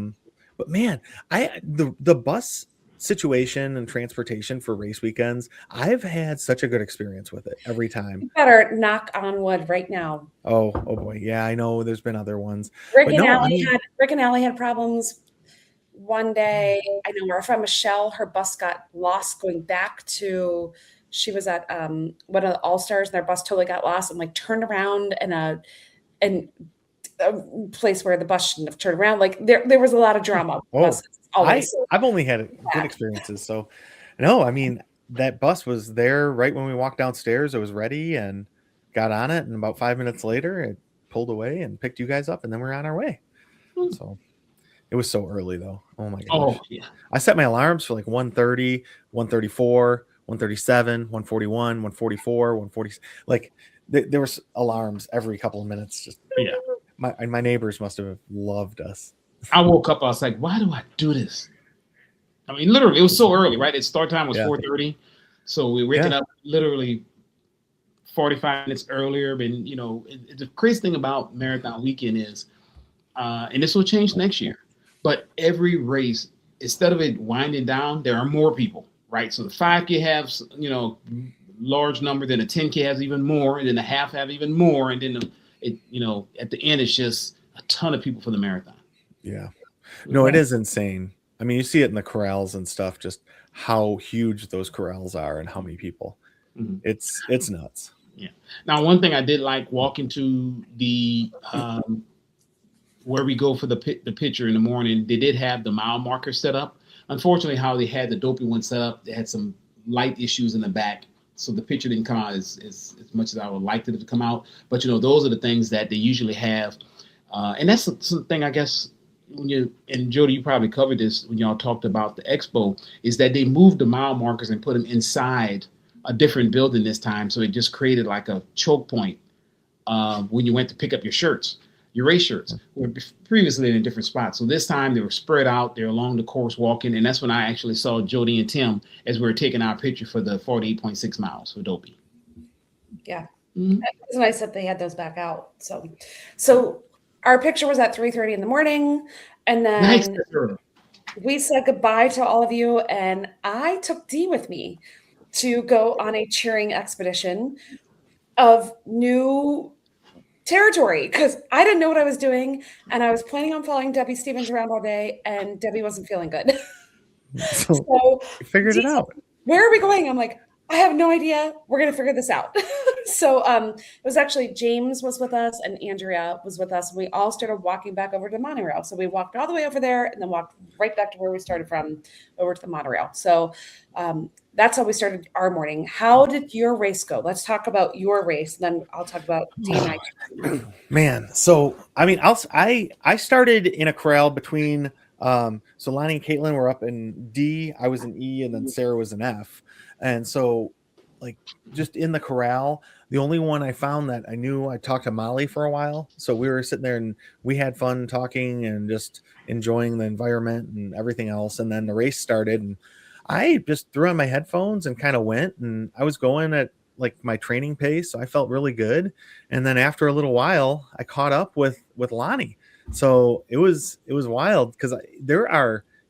Speaker 3: But man, the bus situation and transportation for race weekends, I've had such a good experience with it every time.
Speaker 2: You better knock on wood right now.
Speaker 3: Oh boy. Yeah, I know there's been other ones.
Speaker 2: Rick and Allie had problems one day. I know our friend Michelle, her bus got lost going back to, she was at one of the All-Stars and their bus totally got lost and like turned around in a place where the bus shouldn't have turned around. Like there was a lot of drama.
Speaker 3: I've only had good experiences. So no, I mean, that bus was there right when we walked downstairs. It was ready and got on it. And about 5 minutes later, it pulled away and picked you guys up and then we're on our way. So it was so early though. Oh my gosh.
Speaker 1: Oh yeah.
Speaker 3: I set my alarms for like 1:30, 1:34, 1:37, 1:41, 1:44, 1:40. Like there was alarms every couple of minutes. Just my neighbors must have loved us.
Speaker 1: I woke up, I was like, why do I do this? I mean, literally, it was so early, right? Its start time was 4:30. So we were waking up literally 45 minutes earlier. And, the crazy thing about Marathon Weekend is, and this will change next year, but every race, instead of it winding down, there are more people, right? So the 5K has, large number, then the 10K has even more, and then the half have even more. And then, at the end, it's just a ton of people for the marathon.
Speaker 3: Yeah. No, it is insane. I mean, you see it in the corrals and stuff, just how huge those corrals are and how many people. Mm-hmm. It's nuts.
Speaker 1: Yeah. Now, one thing I did like walking to the where we go for the picture in the morning, they did have the mile marker set up. Unfortunately, how they had the dopey one set up, they had some light issues in the back. So the picture didn't come out as much as I would like it to come out. But, those are the things that they usually have. And that's something, I guess, and Jody, you probably covered this when y'all talked about the expo, is that they moved the mile markers and put them inside a different building this time. So it just created like a choke point when you went to pick up your race shirts. Were previously in a different spot. So this time they were spread out. They're along the course walking. And that's when I actually saw Jody and Tim as we were taking our picture for the 48.6 miles for Dopey.
Speaker 2: Yeah. Mm-hmm. It was nice that they had those back out. So our picture was at 3:30 in the morning, and then we said goodbye to all of you, and I took Dee with me to go on a cheering expedition of new territory because I didn't know what I was doing, and I was planning on following Debbie Stevens around all day, and Debbie wasn't feeling good.
Speaker 3: So you figured it out.
Speaker 2: Where are we going? I'm like, I have no idea. We're going to figure this out. So it was actually James was with us and Andrea was with us. And we all started walking back over to monorail. So we walked all the way over there and then walked right back to where we started from over to the monorail. So that's how we started our morning. How did your race go? Let's talk about your race, and then I'll talk about D and I.
Speaker 3: Man, so I mean, I started in a corral between so Lonnie and Caitlin were up in D, I was in E, and then Sarah was in F, and so like just in the corral, the only one I found that I knew, I talked to Molly for a while, so we were sitting there and we had fun talking and just enjoying the environment and everything else, and then the race started and I just threw on my headphones and kind of went, and I was going at like my training pace, so I felt really good. And then after a little while, I caught up with Lonnie. So it was wild because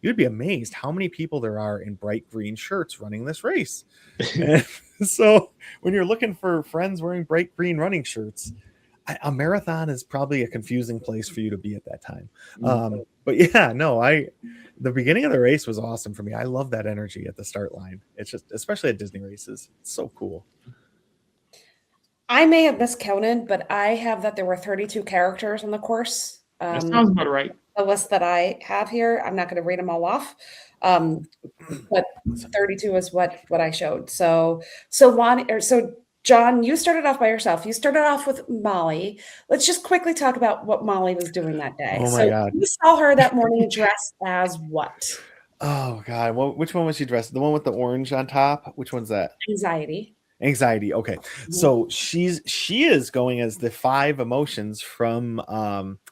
Speaker 3: you'd be amazed how many people there are in bright green shirts running this race. And so when you're looking for friends wearing bright green running shirts, a marathon is probably a confusing place for you to be at that time. But yeah, no, the beginning of the race was awesome for me. I love that energy at the start line. It's just, especially at Disney races, it's so cool.
Speaker 2: I may have miscounted, but I have that there were 32 characters on the course.
Speaker 1: That sounds about right.
Speaker 2: The list that I have here, I'm not going to read them all off, but 32 is what I showed. So John, you started off by yourself. You started off with Molly. Let's just quickly talk about what Molly was doing that day.
Speaker 3: Oh my God.
Speaker 2: You saw her that morning dressed as what?
Speaker 3: Oh God. Well, which one was she dressed? The one with the orange on top? Which one's that? Anxiety. Okay. Mm-hmm. So she is going as the 5 emotions from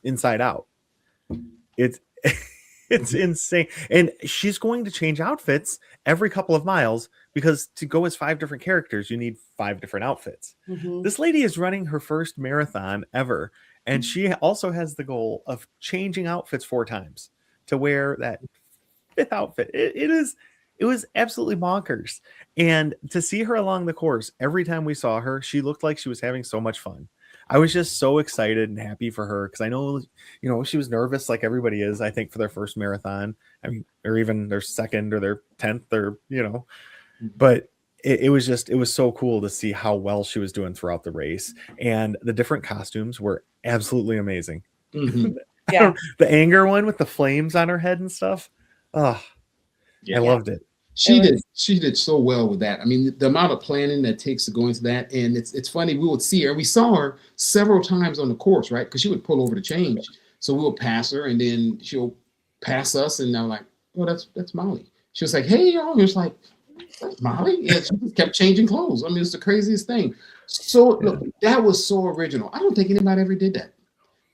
Speaker 3: Inside Out. It's insane. And she's going to change outfits every couple of miles because to go as 5 different characters, you need 5 different outfits. Mm-hmm. This lady is running her first marathon ever. And she also has the goal of changing outfits 4 times to wear that 5th outfit. It was absolutely bonkers. And to see her along the course, every time we saw her, she looked like she was having so much fun. I was just so excited and happy for her because I know, she was nervous like everybody is, I think, for their first marathon. I mean, or even their second or their 10th or, but it was so cool to see how well she was doing throughout the race. And the different costumes were absolutely amazing. Mm-hmm. Yeah. The anger one with the flames on her head and stuff. Oh, yeah. I loved it.
Speaker 1: She did so well with that. I mean, the amount of planning that takes to go into that, and it's funny. We would see her. We saw her several times on the course, right? Because she would pull over to change, so we would pass her, and then she'll pass us, and I'm like, "Oh, that's Molly." She was like, "Hey, y'all," it's like, "That's Molly." Yeah, she just kept changing clothes. I mean, it's the craziest thing. So look, that was so original. I don't think anybody ever did that.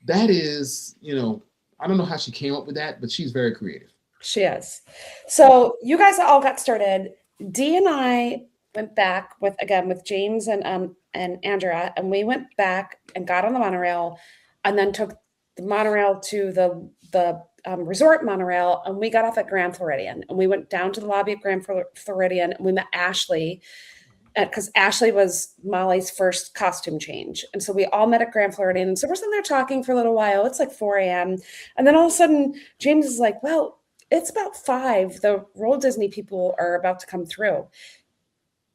Speaker 1: That is, I don't know how she came up with that, but she's very creative.
Speaker 2: She is. So you guys all got started. Dee and I went back with James and Andrea, and we went back and got on the monorail, and then took the monorail to the resort monorail, and we got off at Grand Floridian, and we went down to the lobby at Grand Floridian, and we met Ashley, because Ashley was Molly's first costume change. And so we all met at Grand Floridian, and so we're sitting there talking for a little while. It's like 4 a.m. And then all of a sudden, James is like, well, it's about 5. The Royal Disney people are about to come through.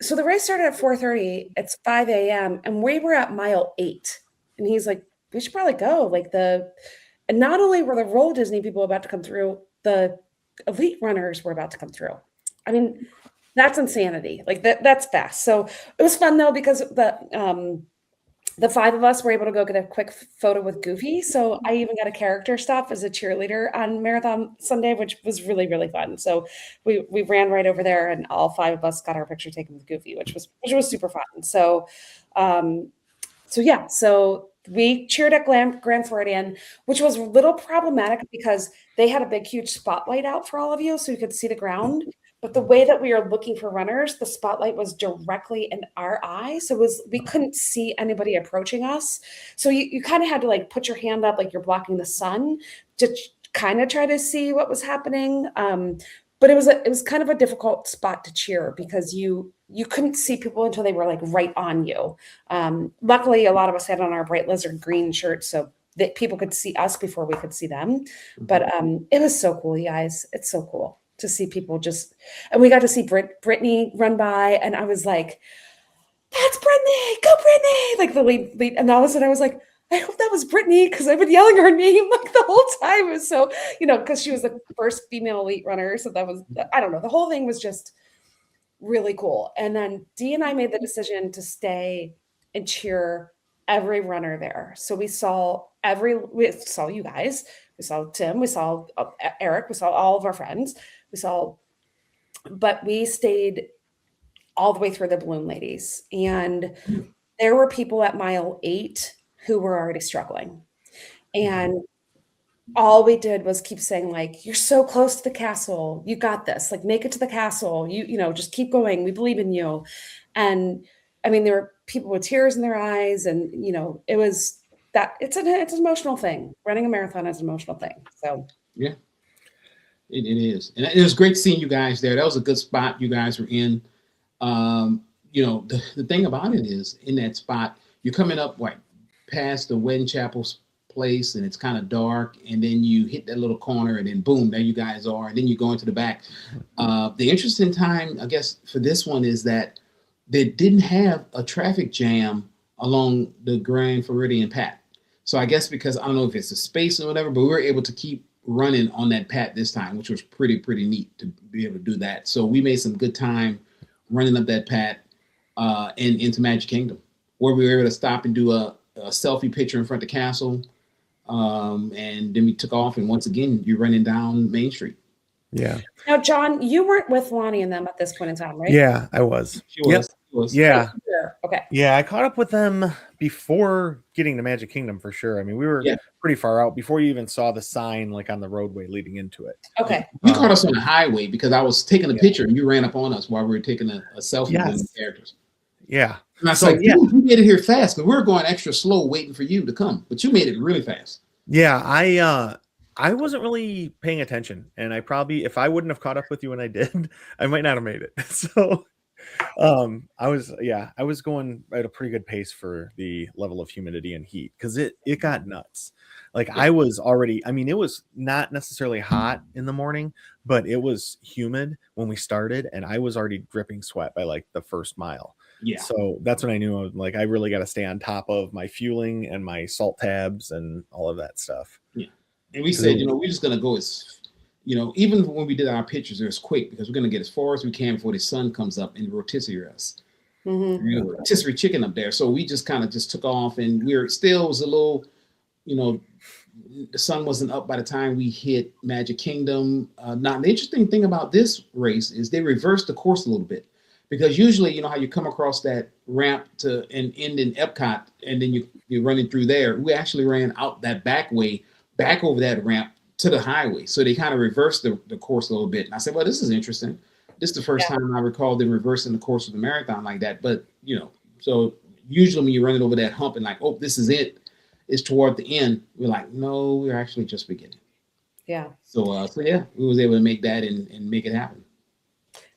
Speaker 2: So the race started at 4:30. It's 5 a.m. and we were at mile 8. And he's like, we should probably go. And not only were the Royal Disney people about to come through, the elite runners were about to come through. I mean, that's insanity. That's fast. So it was fun though, because the 5 of us were able to go get a quick photo with Goofy. So I even got a character stop as a cheerleader on Marathon Sunday, which was really, really fun. So we ran right over there, and all 5 of us got our picture taken with Goofy, which was super fun. So we cheered at Grand Floridian, which was a little problematic because they had a big, huge spotlight out for all of you so you could see the ground. But the way that we are looking for runners, the spotlight was directly in our eye. So we couldn't see anybody approaching us. So you kind of had to put your hand up like you're blocking the sun to kind of try to see what was happening. But it was kind of a difficult spot to cheer because you couldn't see people until they were right on you. Luckily, a lot of us had on our bright lizard green shirts so that people could see us before we could see them. But it was so cool, you guys. It's so cool to see people and we got to see Brittany run by, and I was like, that's Brittany, go like the lead. And all of a sudden I was like, I hope that was Brittany, because I've been yelling her name like the whole time. It was so, because she was the first female elite runner. So that was, I don't know, the whole thing was just really cool. And then Dee and I made the decision to stay and cheer every runner there. So we saw you guys, we saw Tim, we saw Eric, we saw all of our friends, but we stayed all the way through the balloon ladies. And there were people at mile 8 who were already struggling. And all we did was keep saying, like, you're so close to the castle. You got this. Like, make it to the castle. Just keep going. We believe in you. And I mean, there were people with tears in their eyes. And, it was that it's an emotional thing. Running a marathon is an emotional thing. So,
Speaker 1: yeah, it is. And it was great seeing you guys there. That was a good spot you guys were in. The thing about it is, in that spot, you're coming up past the Wedding Chapel's place, and it's kind of dark, and then you hit that little corner, and then boom, there you guys are, and then you go into the back. The interesting time, I guess, for this one is that they didn't have a traffic jam along the Grand Floridian path. So I guess because I don't know if it's the space or whatever, but we were able to keep running on that path this time, which was pretty neat to be able to do that. So we made some good time running up that path and into Magic Kingdom, where we were able to stop and do a selfie picture in front of the castle. And then we took off, and once again, you're running down Main Street.
Speaker 3: Yeah.
Speaker 2: Now, John, you weren't with Lonnie and them at this point in time, right?
Speaker 3: Yeah, I was.
Speaker 1: She was.
Speaker 3: Yeah.
Speaker 2: Okay.
Speaker 3: Yeah, I caught up with them before getting to Magic Kingdom for sure. I mean, we were pretty far out before you even saw the sign like on the roadway leading into it.
Speaker 2: Okay.
Speaker 1: You caught us on the highway because I was taking a picture and you ran up on us while we were taking a selfie with the characters.
Speaker 3: Yeah.
Speaker 1: And I was like, you made it here fast, because we were going extra slow waiting for you to come, but you made it really fast.
Speaker 3: Yeah, I wasn't really paying attention, and I probably, if I wouldn't have caught up with you when I did, I might not have made it. So I was going at a pretty good pace for the level of humidity and heat, because it got nuts. Like I was already, I mean, it was not necessarily hot in the morning, but it was humid when we started, and I was already dripping sweat by like the first mile.
Speaker 1: Yeah.
Speaker 3: So that's when I knew I really got to stay on top of my fueling and my salt tabs and all of that stuff.
Speaker 1: Yeah. And we said, we're just going to go as, even when we did our pictures, it was quick, because we're going to get as far as we can before the sun comes up and rotisserie us.
Speaker 2: Mm-hmm.
Speaker 1: Rotisserie chicken up there. So we just kind of just took off, and we were still was a little, the sun wasn't up by the time we hit Magic Kingdom. Now, the interesting thing about this race is they reversed the course a little bit. Because usually, how you come across that ramp and end in Epcot, and then you're running through there. We actually ran out that back way, back over that ramp to the highway. So they kind of reversed the course a little bit. And I said, well, this is interesting. This is the first time I recall them reversing the course of the marathon like that. But, so usually when you're running over that hump and like, oh, this is it, it's toward the end. We're like, no, we're actually just beginning.
Speaker 2: Yeah.
Speaker 1: So we was able to make that and make it happen.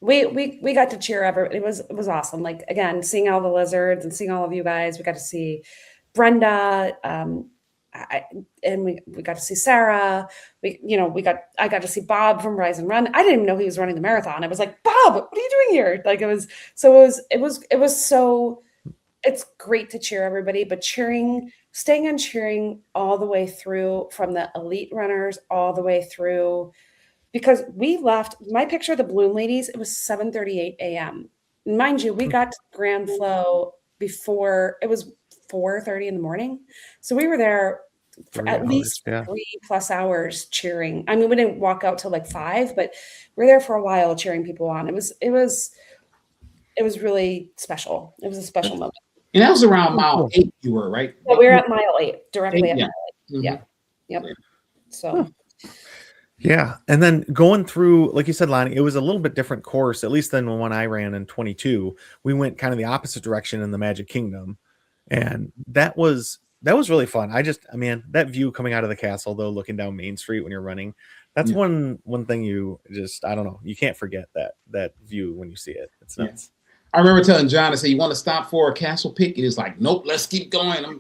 Speaker 2: We got to cheer everybody. It was awesome. Like, again, seeing all the lizards and seeing all of you guys. We got to see Brenda, and we got to see Sarah. I got to see Bob from Rise and Run. I didn't even know he was running the marathon. I was like, Bob, what are you doing here? Like, it's great to cheer everybody, but staying and cheering all the way through, from the elite runners all the way through. Because we left, my picture of the balloon ladies, it was 7:38 a.m. Mind you, we got to Grand Flow before, it was 4:30 in the morning. So we were there for at least 3+ hours cheering. I mean, we didn't walk out till like 5, but we were there for a while cheering people on. It was really special. It was a special moment.
Speaker 1: And that was around mile 8 you were, right?
Speaker 2: Yeah, we were at mile 8, directly at mile 8.
Speaker 1: Mm-hmm.
Speaker 2: Yeah. Yep. So...
Speaker 3: Yeah. And then going through, like you said, Lonnie, it was a little bit different course, at least than when I ran in 22. We went kind of the opposite direction in the Magic Kingdom. And that was really fun. That view coming out of the castle, though, looking down Main Street when you're running, that's one thing you just, I don't know, you can't forget that view when you see it. It's nuts.
Speaker 1: I remember telling John, I said, you want to stop for a castle pick? And he's like, nope, let's keep going.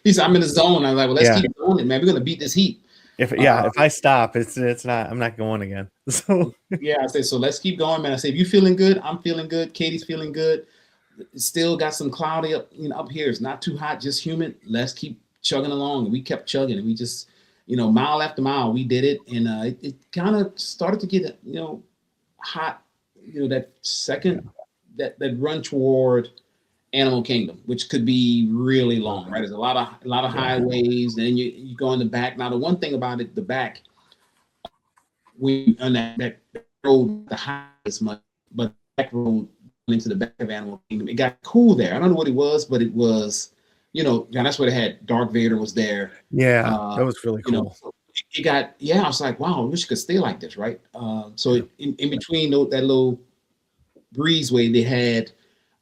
Speaker 1: He said, I'm in the zone. I was like, well, let's keep going, man. We're going to beat this heat.
Speaker 3: If I stop, it's not, I'm not going again. So
Speaker 1: I say, so let's keep going, man. I say, if you feeling good, I'm feeling good. Katie's feeling good. It's still got some cloudy up, up here. It's not too hot, just humid. Let's keep chugging along. And we kept chugging, and we just, mile after mile, we did it, and it kind of started to get, hot. That second that run toward Animal Kingdom, which could be really long, right? There's a lot of highways, and then you go in the back. Now, the one thing about it, the back, we on that road, the highest much, but the back road into the back of Animal Kingdom, it got cool there. I don't know what it was, but it was, that's what it had. Darth Vader was there.
Speaker 3: Yeah, that was really cool.
Speaker 1: It got, I was like, wow, I wish it could stay like this, right? So in between that little breezeway, they had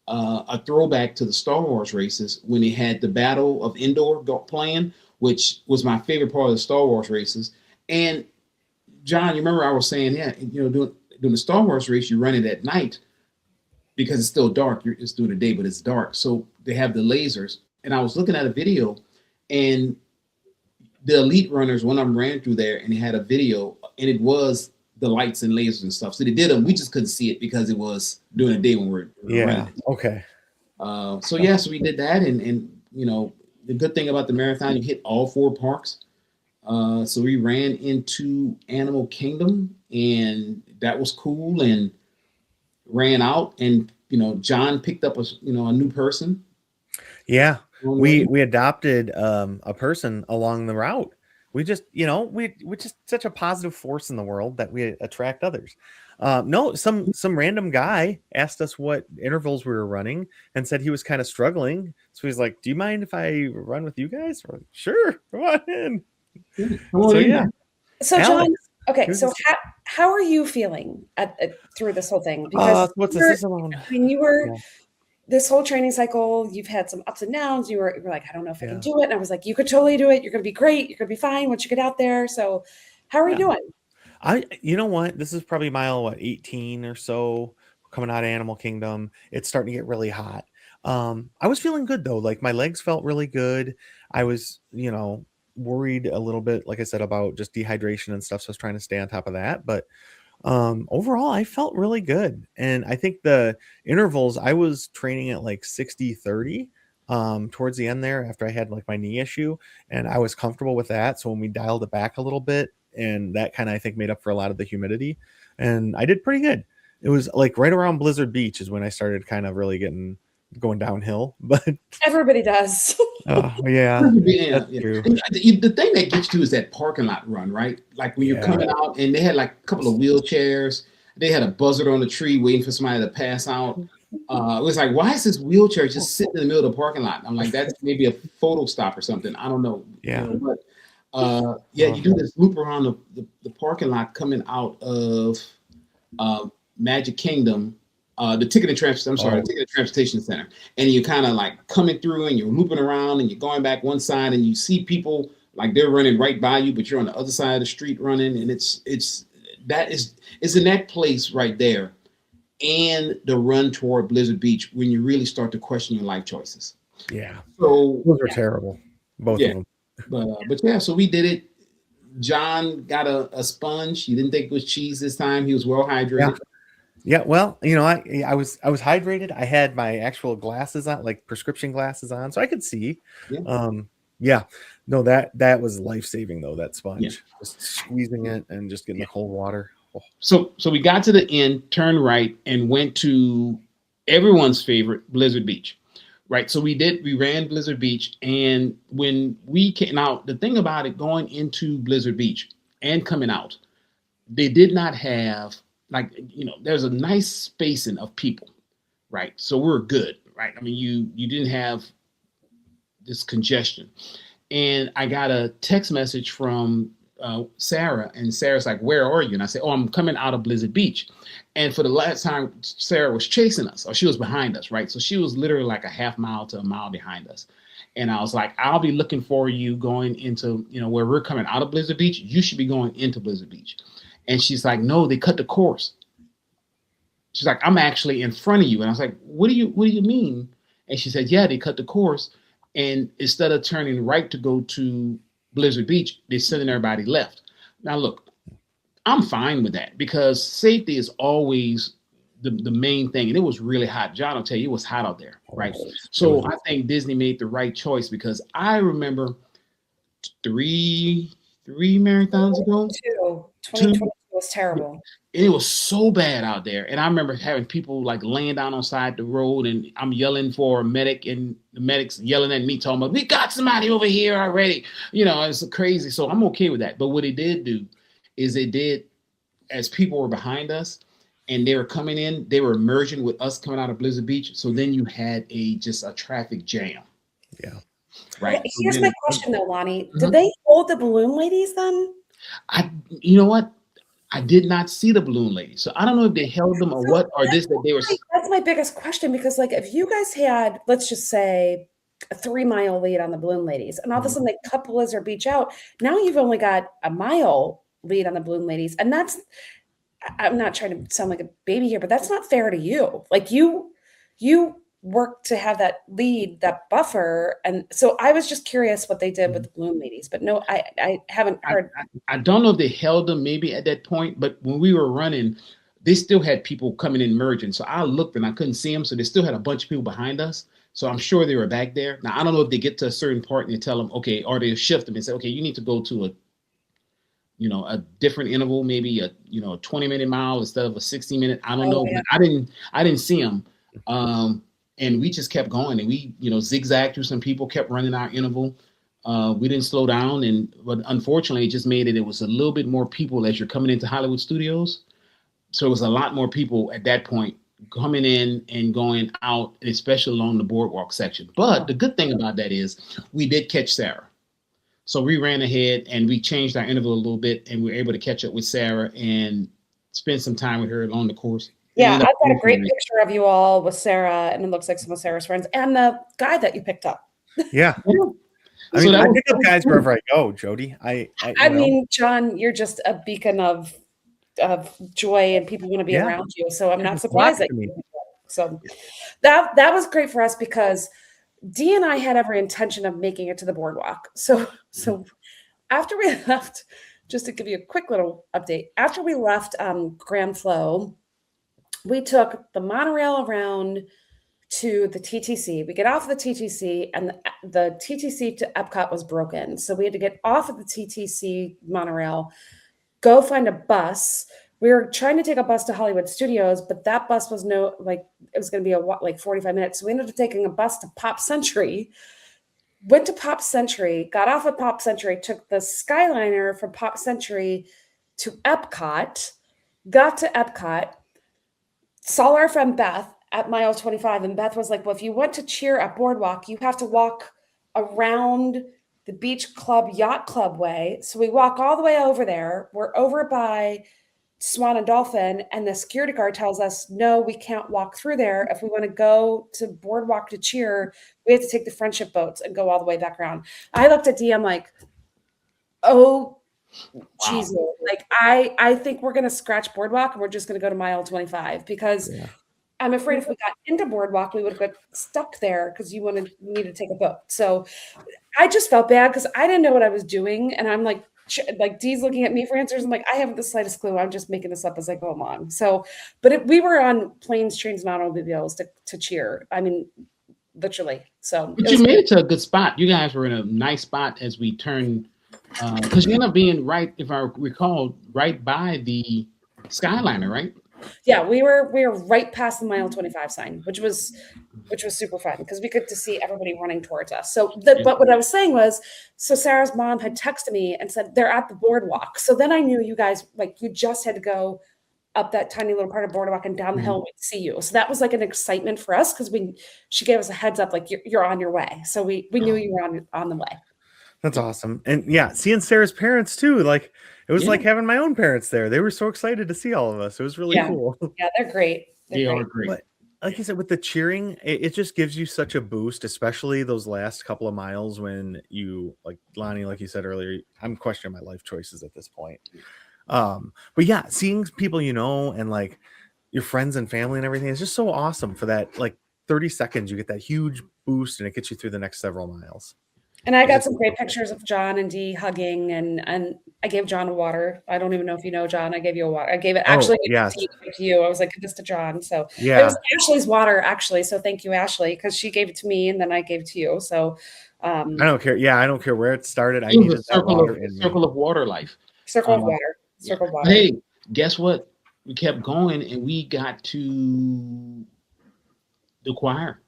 Speaker 1: a throwback to the Star Wars races when they had the Battle of Endor playing, which was my favorite part of the Star Wars races. And John, you remember I was saying, doing the Star Wars race, you run it at night because it's still dark. It's during the day, but it's dark. So they have the lasers. And I was looking at a video, and the elite runners, one of them ran through there, and they had a video, and it was the lights and lasers and stuff. So they did them. We just couldn't see it because it was during the day when we're running.
Speaker 3: Okay.
Speaker 1: So we did that, and the good thing about the marathon, you hit all 4 parks. So we ran into Animal Kingdom, and that was cool, and ran out, and John picked up a new person.
Speaker 3: Yeah, we adopted a person along the route. We just, we're just such a positive force in the world that we attract others. No, some random guy asked us what intervals we were running and said he was kind of struggling. So he's like, "Do you mind if I run with you guys?" We're like, "Sure, come on in." So yeah.
Speaker 2: So John, okay, so how are you feeling through this whole thing? Because
Speaker 3: what's this alone?
Speaker 2: When you were this whole training cycle, you've had some ups and downs. You were like, I don't know if I can do it. And I was like, you could totally do it. You're going to be great. You're going to be fine once you get out there. So how are you doing?
Speaker 3: You know what? This is probably mile 18 or so coming out of Animal Kingdom. It's starting to get really hot. I was feeling good though. Like my legs felt really good. I was, worried a little bit, like I said, about just dehydration and stuff. So I was trying to stay on top of that. But overall, I felt really good. And I think the intervals, I was training at like 60-30 towards the end there after I had like my knee issue, and I was comfortable with that. So when we dialed it back a little bit, and that kind of, I think, made up for a lot of the humidity, and I did pretty good. It was like right around Blizzard Beach is when I started kind of really going downhill, but
Speaker 2: everybody does.
Speaker 1: Yeah. True. The thing that gets you is that parking lot run, right? Like when you're coming out, and they had like a couple of wheelchairs. They had a buzzard on the tree waiting for somebody to pass out. It was like, why is this wheelchair just sitting in the middle of the parking lot? I'm like, that's maybe a photo stop or something. I don't know.
Speaker 3: Yeah.
Speaker 1: You do this loop around the parking lot coming out of Magic Kingdom. The Ticket and Transportation Center, and you're kind of like coming through, and you're looping around, and you're going back one side, and you see people like they're running right by you, but you're on the other side of the street running, and it's in that place right there, and the run toward Blizzard Beach when you really start to question your life choices.
Speaker 3: Yeah,
Speaker 1: so
Speaker 3: those are terrible, both of them.
Speaker 1: But so we did it. John got a sponge. He didn't think it was cheese this time. He was well hydrated.
Speaker 3: Yeah, well, I was hydrated. I had my actual glasses on, like prescription glasses on, so I could see. No, that was life-saving though, that sponge. Just squeezing it and just getting the cold water. Oh.
Speaker 1: So we got to the end, turned right, and went to everyone's favorite, Blizzard Beach. Right. So we ran Blizzard Beach, and when we came out, the thing about it, going into Blizzard Beach and coming out, they did not have, there's a nice spacing of people, right? So we're good, right? I mean, you didn't have this congestion. And I got a text message from Sarah, and Sarah's like, "Where are you?" And I said, "Oh, I'm coming out of Blizzard Beach." And for the last time, Sarah was chasing us, or she was behind us, right? So she was literally like a half mile to a mile behind us. And I was like, "I'll be looking for you going into, where we're coming out of Blizzard Beach. You should be going into Blizzard Beach." And she's like, "No, they cut the course." She's like, "I'm actually in front of you." And I was like, what do you mean? And she said, "Yeah, they cut the course. And instead of turning right to go to Blizzard Beach, they're sending everybody left." Now, look, I'm fine with that because safety is always the main thing. And it was really hot. John will tell you it was hot out there, right? So I think Disney made the right choice, because I remember three marathons ago,
Speaker 2: 2022 was terrible.
Speaker 1: it was so bad out there. And I remember having people like laying down on side the road, and I'm yelling for a medic, and the medic's yelling at me, talking about, we got somebody over here already. It's crazy. So I'm okay with that. But what it did do is as people were behind us and they were coming in, they were merging with us coming out of Blizzard Beach. So then you had just a traffic jam.
Speaker 3: Yeah.
Speaker 1: Right.
Speaker 2: Here's my question though, Lonnie. Did they hold the balloon ladies then?
Speaker 1: You know what? I did not see the balloon ladies. So I don't know if they held them or what, or this, that they were.
Speaker 2: That's my biggest question, because like if you guys had, let's just say, a 3-mile lead on the balloon ladies, and all of a sudden they cut Blizzard Beach out, now you've only got a mile lead on the balloon ladies. And I'm not trying to sound like a baby here, but that's not fair to you. Like you work to have that lead, that buffer. And so I was just curious what they did with the balloon ladies, but no, I haven't heard.
Speaker 1: I don't know if they held them maybe at that point, but when we were running, they still had people coming in merging. So I looked and I couldn't see them. So they still had a bunch of people behind us. So I'm sure they were back there. Now, I don't know if they get to a certain part and they tell them, okay, or they shift them and say, okay, you need to go to a different interval, maybe a 20-minute mile instead of a 60-minute. I don't know.
Speaker 2: Yeah.
Speaker 1: But I didn't see them. And we just kept going, and we, zigzagged through some people, kept running our interval. We didn't slow down, but unfortunately, it just made it was a little bit more people as you're coming into Hollywood Studios. So it was a lot more people at that point coming in and going out, especially along the boardwalk section. But the good thing about that is we did catch Sarah. So we ran ahead and we changed our interval a little bit, and we were able to catch up with Sarah and spend some time with her along the course.
Speaker 2: Yeah, I've got a great picture of you all with Sarah, and it looks like some of Sarah's friends and the guy that you picked up.
Speaker 3: Yeah. I mean, I pick up guys wherever I go, Jody. I
Speaker 2: mean, John, you're just a beacon of joy, and people want to be around you. So I'm not surprised that you. So that was great for us, because Dee and I had every intention of making it to the boardwalk. So after we left, just to give you a quick little update, after we left Grand Flow, we took the monorail around to the TTC. We get off the TTC, and the TTC to Epcot was broken. So we had to get off of the TTC monorail, go find a bus. We were trying to take a bus to Hollywood Studios, but that bus was it was going to be 45 minutes. So we ended up taking a bus to Pop Century, went to Pop Century, got off at Pop Century, took the Skyliner from Pop Century to Epcot, got to Epcot, saw our friend Beth at mile 25. And Beth was like, well, if you want to cheer at Boardwalk, you have to walk around the Beach Club Yacht Club way. So we walk all the way over there. We're over by Swan and Dolphin, and the security guard tells us, no, we can't walk through there. If we want to go to Boardwalk to cheer, we have to take the friendship boats and go all the way back around. I looked at Dee, I'm like, oh, Jesus. Like, I think we're going to scratch Boardwalk, and we're just going to go to mile 25, because I'm afraid if we got into Boardwalk, we would have got stuck there because you need to take a boat. So I just felt bad because I didn't know what I was doing. And I'm like Dee's looking at me for answers. I'm like, I haven't the slightest clue. I'm just making this up as I go along. So, but we were on planes, trains, and automobiles to cheer. I mean, literally. So,
Speaker 1: but you made it to a good spot. You guys were in a nice spot as we turned, because you ended up being right, if I recall, right by the Skyliner, right?
Speaker 2: Yeah, we were right past the mile 25 sign, which was super fun because we could to see everybody running towards us. So, but what I was saying was, so Sarah's mom had texted me and said they're at the boardwalk. So then I knew you guys, like, you just had to go up that tiny little part of boardwalk and down the hill, we'd see you. So that was like an excitement for us because she gave us a heads up, like you're on your way. So we knew you were on the way.
Speaker 3: That's awesome. And yeah, seeing Sarah's parents too, like it was like having my own parents there. They were so excited to see all of us. It was really cool.
Speaker 2: Yeah, they're great.
Speaker 1: They are great.
Speaker 3: But like you said, with the cheering, it just gives you such a boost, especially those last couple of miles when you, like Lonnie, like you said earlier, I'm questioning my life choices at this point. But yeah, seeing people, and like your friends and family and everything is just so awesome. For that, like 30 seconds, you get that huge boost and it gets you through the next several miles.
Speaker 2: And I got
Speaker 1: Just-
Speaker 2: some great pictures of John and Dee hugging, and I gave John a water. I don't even know if you know John. I gave you a water. I gave it
Speaker 3: Oh,
Speaker 2: actually
Speaker 3: yes.
Speaker 2: to you. I was like, give this to John. So it
Speaker 3: Yeah.
Speaker 2: was Ashley's water, actually. So thank you, Ashley, because she gave it to me and then I gave it to you. So
Speaker 3: I don't care. Yeah, I don't care where it started. I
Speaker 1: it was
Speaker 3: needed
Speaker 1: a
Speaker 3: that
Speaker 1: circle
Speaker 3: water
Speaker 1: of
Speaker 3: in me.
Speaker 1: circle of water life.
Speaker 2: circle of
Speaker 1: Um,
Speaker 2: water.
Speaker 1: Yeah.
Speaker 2: Circle of
Speaker 1: But
Speaker 2: water.
Speaker 1: hey, guess what? We kept going and we got to the choir,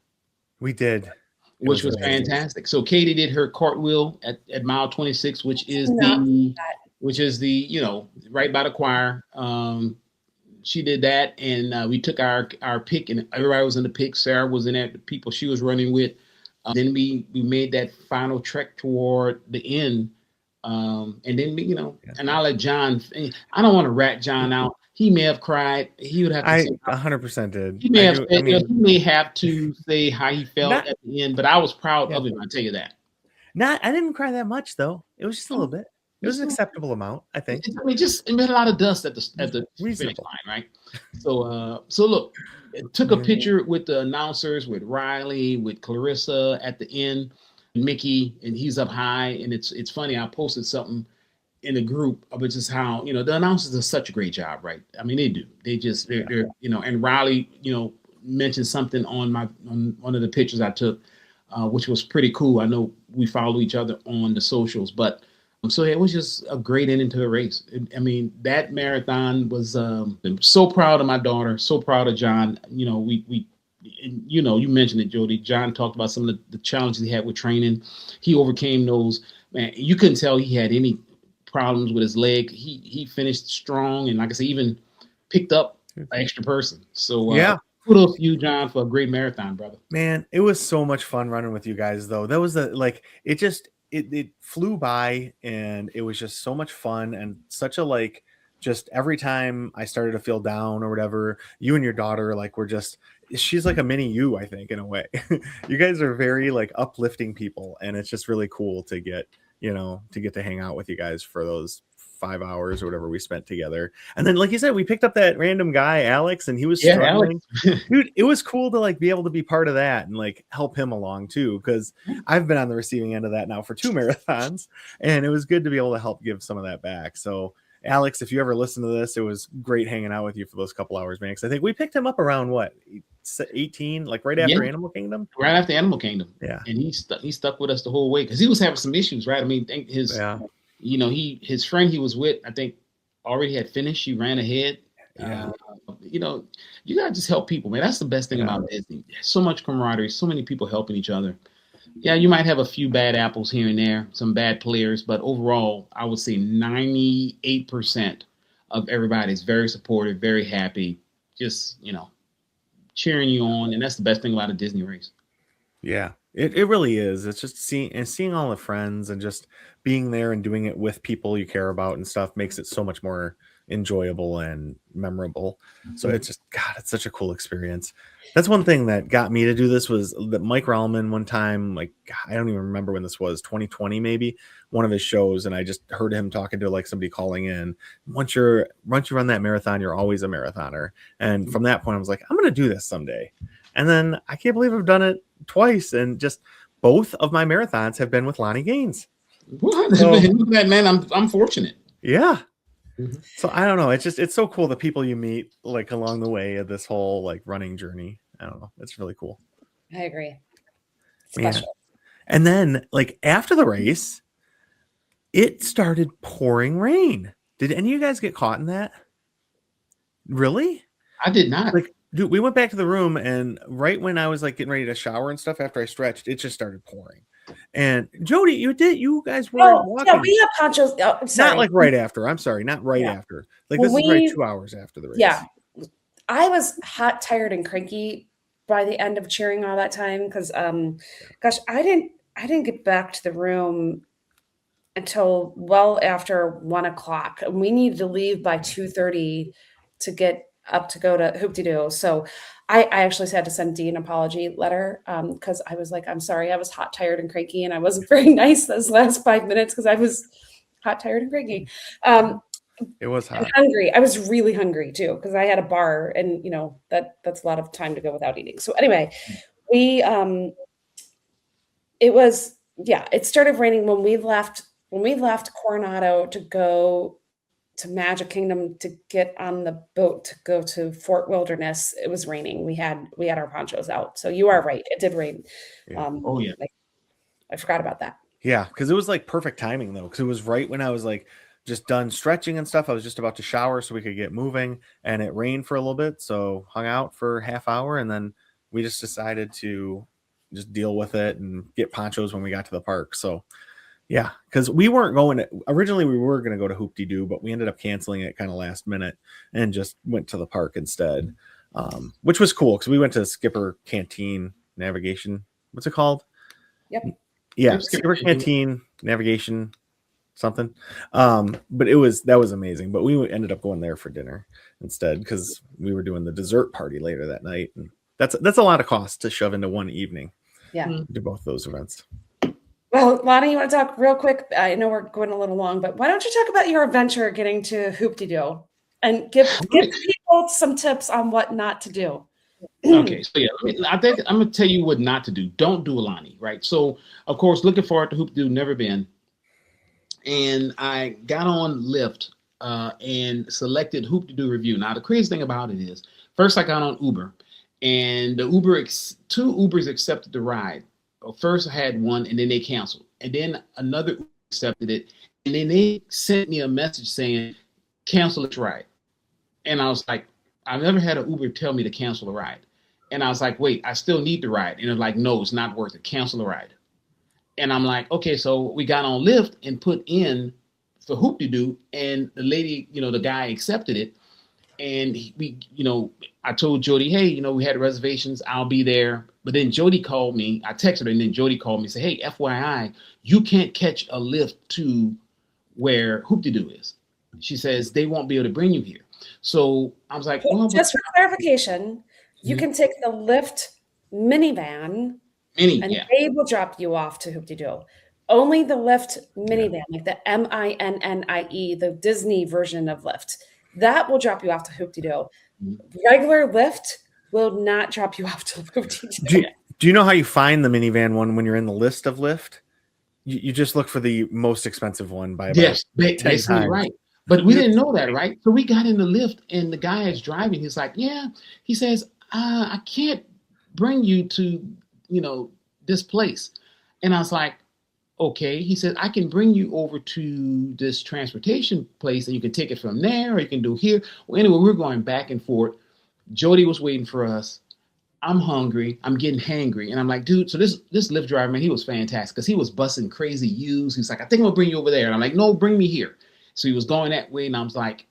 Speaker 3: We did.
Speaker 1: which
Speaker 3: was
Speaker 1: was
Speaker 3: amazing.
Speaker 1: fantastic. So Katie did her cartwheel at mile 26, which is the you know, right by the choir. She did that, and we took our pick, and everybody was in the pick. Sarah was in there, the people she was running with. Then we made that final trek toward the end, and then we, you know, and I'll let John. I don't want to rat John out. He may have cried. He would have to.
Speaker 3: I
Speaker 1: say,
Speaker 3: 100% did.
Speaker 1: he may
Speaker 3: I
Speaker 1: have.
Speaker 3: do-
Speaker 1: Said,
Speaker 3: I mean,
Speaker 1: he may have to say how he felt
Speaker 3: Not-
Speaker 1: at the end, but I was proud
Speaker 3: Yeah.
Speaker 1: of him. I tell you that.
Speaker 3: I didn't cry that much though. It was just a little bit. It was an acceptable amount, I think.
Speaker 1: I mean, just it made a lot of dust at the finish
Speaker 3: Reasonable.
Speaker 1: line, right? So look, it took a picture with the announcers, with Riley, with Clarissa at the end, Mickey, and he's up high, and it's funny. I posted something in the group about just how, you know, the announcers do such a great job, right? I mean, they do. They're you know, and Riley, you know, mentioned something on one of the pictures I took, which was pretty cool. I know we follow each other on the socials, but. So it was just a great ending to the race. I mean, that marathon was. I'm so proud of my daughter. So proud of John. You know, you know, you mentioned it, Jody. John talked about some of the challenges he had with training. He overcame those. Man, you couldn't tell he had any problems with his leg. He finished strong, and like I said, even picked up an extra person. So
Speaker 3: Yeah.
Speaker 1: kudos to you, John, for a great marathon, brother.
Speaker 3: Man, it was so much fun running with you guys though. That was it flew by, and it was just so much fun, and such a like, just every time I started to feel down or whatever, you and your daughter like were just, she's like a mini you, I think, in a way. You guys are very like uplifting people, and it's just really cool to get, you know, to hang out with you guys for those 5 hours or whatever we spent together. And then, like you said, we picked up that random guy, Alex, and he was struggling. Dude, it was cool to like be able to be part of that and like help him along too, because I've been on the receiving end of that now for 2 marathons, and it was good to be able to help give some of that back. So Alex, if you ever listen to this, it was great hanging out with you for those couple hours, man. Because I think we picked him up around what, 18, like right after Animal Kingdom.
Speaker 1: Right after Animal Kingdom.
Speaker 3: Yeah.
Speaker 1: And he stuck with us the whole way because he was having some issues, right? I mean, his you know, his friend he was with, I think, already had finished. She ran ahead.
Speaker 3: Yeah.
Speaker 1: You know, you gotta just help people, man. That's the best thing about Disney. So much camaraderie, so many people helping each other. Yeah, you might have a few bad apples here and there, some bad players, but overall, I would say 98% of everybody is very supportive, very happy, just, you know, cheering you on, and that's the best thing about a Disney race.
Speaker 3: Yeah, it really is. It's just seeing all the friends and just being there and doing it with people you care about and stuff makes it so much more enjoyable and memorable. So it's just, God, it's such a cool experience. That's one thing that got me to do this, was that Mike Rallman one time, like, I don't even remember when this was, 2020 maybe, one of his shows, and I just heard him talking to like somebody calling in. Once you run that marathon, you're always a marathoner. And from that point, I was like, I'm gonna do this someday. And then I can't believe I've done it twice, and just both of my marathons have been with Lonnie Gaines.
Speaker 1: What? So, man, I'm fortunate.
Speaker 3: Yeah. So I don't know. It's so cool the people you meet like along the way of this whole like running journey. I don't know. It's really cool.
Speaker 2: I agree.
Speaker 3: Special. Yeah. And then like after the race, it started pouring rain. Did any of you guys get caught in that? Really?
Speaker 1: I did not.
Speaker 3: Like, dude, we went back to the room, and right when I was like getting ready to shower and stuff after I stretched, it just started pouring. And Jody, you guys were walking.
Speaker 2: Yeah, we have ponchos. Oh, I'm sorry.
Speaker 3: Not like right after. I'm sorry, not right after. Like this is right 2 hours after the race.
Speaker 2: Yeah. I was hot, tired, and cranky by the end of cheering all that time because gosh, I didn't get back to the room until well after 1 o'clock. And we needed to leave by 2:30 to get up to go to Hoop-de-Doo. So I actually had to send Dee an apology letter because I was like, I'm sorry, I was hot, tired, and cranky, and I wasn't very nice those last 5 minutes because I was hot, tired, and cranky.
Speaker 3: It was hot.
Speaker 2: And hungry. I was really hungry too because I had a bar, and you know that's a lot of time to go without eating. So anyway, we it was yeah, it started raining when we left Coronado to go to Magic Kingdom to get on the boat to go to Fort Wilderness. It was raining. We had our ponchos out. So you are right. It did rain.
Speaker 3: Yeah.
Speaker 1: Oh yeah.
Speaker 2: I forgot about that.
Speaker 3: Yeah, because it was like perfect timing though, because it was right when I was like just done stretching and stuff. I was just about to shower so we could get moving, and it rained for a little bit, so hung out for half hour, and then we just decided to just deal with it and get ponchos when we got to the park. So yeah, because we weren't going to, originally we were going to go to Hoop-Dee-Doo, but we ended up canceling it kind of last minute and just went to the park instead, which was cool because we went to Skipper Canteen Navigation. What's it called?
Speaker 2: Yep.
Speaker 3: Yeah, Skipper Canteen Navigation something. But that was amazing. But we ended up going there for dinner instead because we were doing the dessert party later that night, and that's a lot of cost to shove into one evening.
Speaker 2: Yeah,
Speaker 3: do both those events.
Speaker 2: Well, Lonnie, you want to talk real quick? I know we're going a little long, but why don't you talk about your adventure getting to Hoop-Dee-Doo and give people some tips on what not to do?
Speaker 1: Okay, so yeah, I think I'm gonna tell you what not to do. Don't do Alani, right? So, of course, looking forward to Hoop-Dee-Doo, never been, and I got on Lyft and selected Hoop-Dee-Doo review. Now, the crazy thing about it is, first I got on Uber, and the two Ubers accepted the ride. First I had one, and then they canceled, and then another Uber accepted it, and then they sent me a message saying, "Cancel this ride," and I was like, I've never had an Uber tell me to cancel a ride. And I was like, wait, I still need the ride. And they're like, no, it's not worth it. Cancel the ride. And I'm like, okay, so we got on Lyft and put in for Hoop-Dee-Doo, and the lady, the guy accepted it. And I told Jody, hey, we had reservations. I'll be there. But then Jody called me. I texted her, and then Jody called me and said, hey, FYI, you can't catch a Lyft to where Hoop-Dee-Doo is. She says they won't be able to bring you here. So I was like, well,
Speaker 2: just for clarification, you can take the Lyft minivan, and they will drop you off to Hoop-Dee-Doo. Only the Lyft minivan, like the MINNIE, the Disney version of Lyft, that will drop you off to Hoop-Dee-Doo. Regular Lyft will not drop you off to Hoop-Dee-Doo.
Speaker 3: Do you know how you find the minivan one when you're in the list of Lyft? You just look for the most expensive one by about 10 times.
Speaker 1: Right. But we didn't know that, right? So we got in the Lyft, and the guy is driving. He's like, yeah. He says, I can't bring you to, this place. And I was like, okay. He said, I can bring you over to this transportation place, and you can take it from there, or you can do here. Well, anyway, we're going back and forth. Jody was waiting for us. I'm hungry. I'm getting hangry. And I'm like, dude, so this Lyft driver, man, he was fantastic because he was busting crazy U's. He's like, I think I'm going to bring you over there. And I'm like, no, bring me here. So he was going that way, and I was like,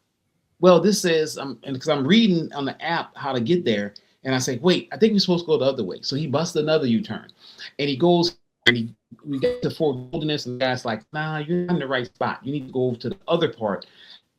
Speaker 1: well, this says, and because I'm reading on the app how to get there, and I say, wait, I think we're supposed to go the other way. So he busts another U-turn, and he goes, and we get to Fort Wilderness, and the guy's like, nah, you're in the right spot. You need to go over to the other part,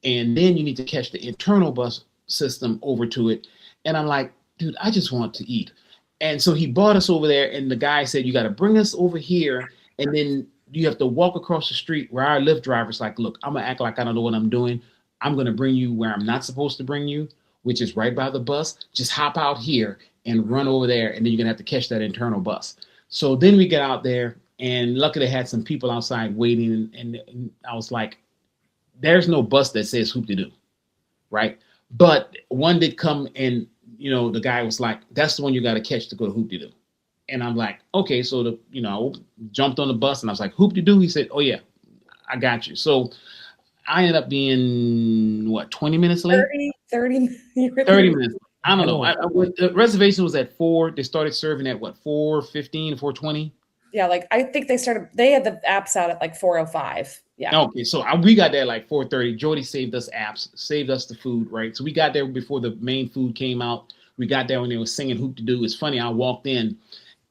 Speaker 1: and then you need to catch the internal bus system over to it. And I'm like, dude, I just want to eat. And so he brought us over there, and the guy said, you got to bring us over here, and then you have to walk across the street where our Lyft driver's like, look, I'm going to act like I don't know what I'm doing. I'm going to bring you where I'm not supposed to bring you, which is right by the bus. Just hop out here and run over there, and then you're going to have to catch that internal bus. So then we get out there, and luckily they had some people outside waiting, and I was like, there's no bus that says Hoop-Dee-Doo, right? But one did come, and, the guy was like, that's the one you got to catch to go to Hoop-Dee-Doo. And I'm like, okay, so I jumped on the bus, and I was like, Hoop-Dee-Doo? He said, oh yeah, I got you. So I ended up being 20 minutes late?
Speaker 2: 30
Speaker 1: minutes. I don't know. The reservation was at 4. They started serving at 4:15, 4:20?
Speaker 2: Yeah, I think they had the apps out at 4:05. Yeah.
Speaker 1: Okay, so we got there 4:30. Jody saved us the food, right? So we got there before the main food came out. We got there when they were singing Hoop-Dee-Doo. It's funny, I walked in,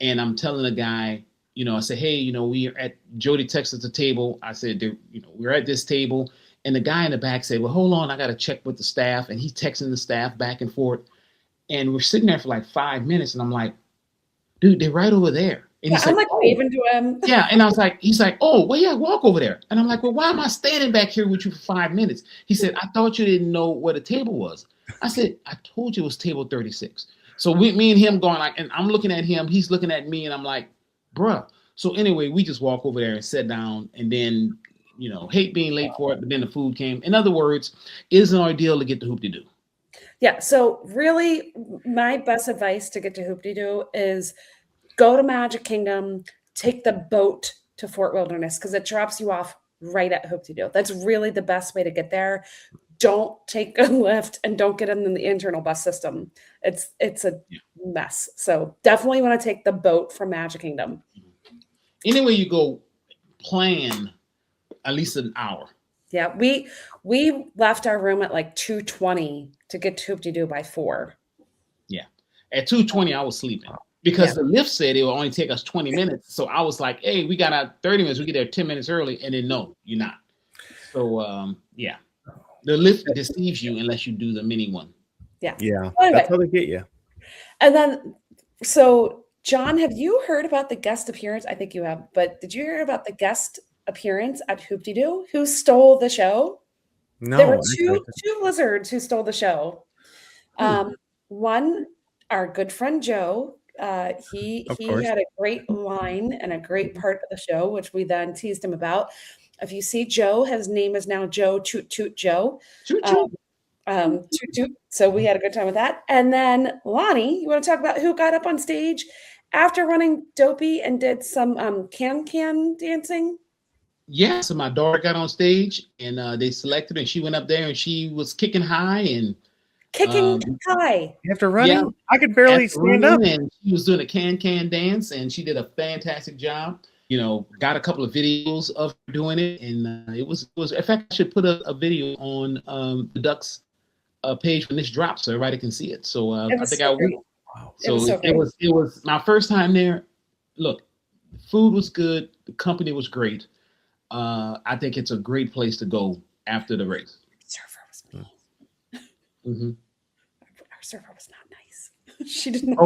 Speaker 1: and I'm telling the guy, I said, hey, we are at, Jody texted the table. I said, we're at this table. And the guy in the back said, well, hold on, I got to check with the staff. And he's texting the staff back and forth. And we're sitting there for 5 minutes. And I'm like, dude, they're right over there. And he's
Speaker 2: I'm waving to him.
Speaker 1: Yeah. And I was like, he's like, oh, well, yeah, walk over there. And I'm like, well, why am I standing back here with you for 5 minutes? He said, I thought you didn't know what a table was. I said, I told you it was table 36. So me and him going and I'm looking at him, he's looking at me, and I'm like, bruh, So anyway, we just walk over there and sit down, and then hate being late for it, but then the food came. In other words, it is an ordeal to get the Hoop-de-Doo.
Speaker 2: Yeah. So really, my best advice to get to Hoop-de-Doo is go to Magic Kingdom, take the boat to Fort Wilderness because it drops you off right at Hoop-de-Doo. That's really the best way to get there. Don't take a lift and don't get in the internal bus system. It's a mess. So definitely want to take the boat from Magic Kingdom.
Speaker 1: Anyway, you go, plan at least an hour.
Speaker 2: Yeah, we left our room at like 2:20 to get to Hoop-de-Doo by 4.
Speaker 1: Yeah, at 2:20 I was sleeping because the lift said it will only take us 20 minutes. So I was like, hey, we got out 30 minutes. We get there 10 minutes early, and then no, you're not. So yeah. The lift deceives you unless you do the mini one.
Speaker 2: Yeah.
Speaker 3: Yeah.
Speaker 2: Anyway.
Speaker 3: That's how they get you.
Speaker 2: And then, so John, have you heard about the guest appearance? I think you have, but did you hear about the guest appearance at Hoop-de-Doo? Who stole the show?
Speaker 3: No.
Speaker 2: There were two lizards who stole the show. One, our good friend Joe. He had a great line and a great part of the show, which we then teased him about. If you see Joe, his name is now Joe Toot Toot Joe.
Speaker 1: Toot Toot.
Speaker 2: Toot Toot. So we had a good time with that. And then Lonnie, you want to talk about who got up on stage after running Dopey and did some can dancing?
Speaker 1: Yeah, so my daughter got on stage and they selected her, and she went up there and she was kicking high and
Speaker 2: high.
Speaker 3: After running, I could barely stand up.
Speaker 1: And she was doing a can dance, and she did a fantastic job. Got a couple of videos of her doing it, and it was. In fact, I should put a video on the Ducks page when this drops, so everybody can see it. So I think I will.
Speaker 3: Wow.
Speaker 1: So it was my first time there. Look, the food was good. The company was great. I think it's a great place to go after the race.
Speaker 2: Server was mean.
Speaker 1: Mm-hmm.
Speaker 2: Our server was not nice. She didn't.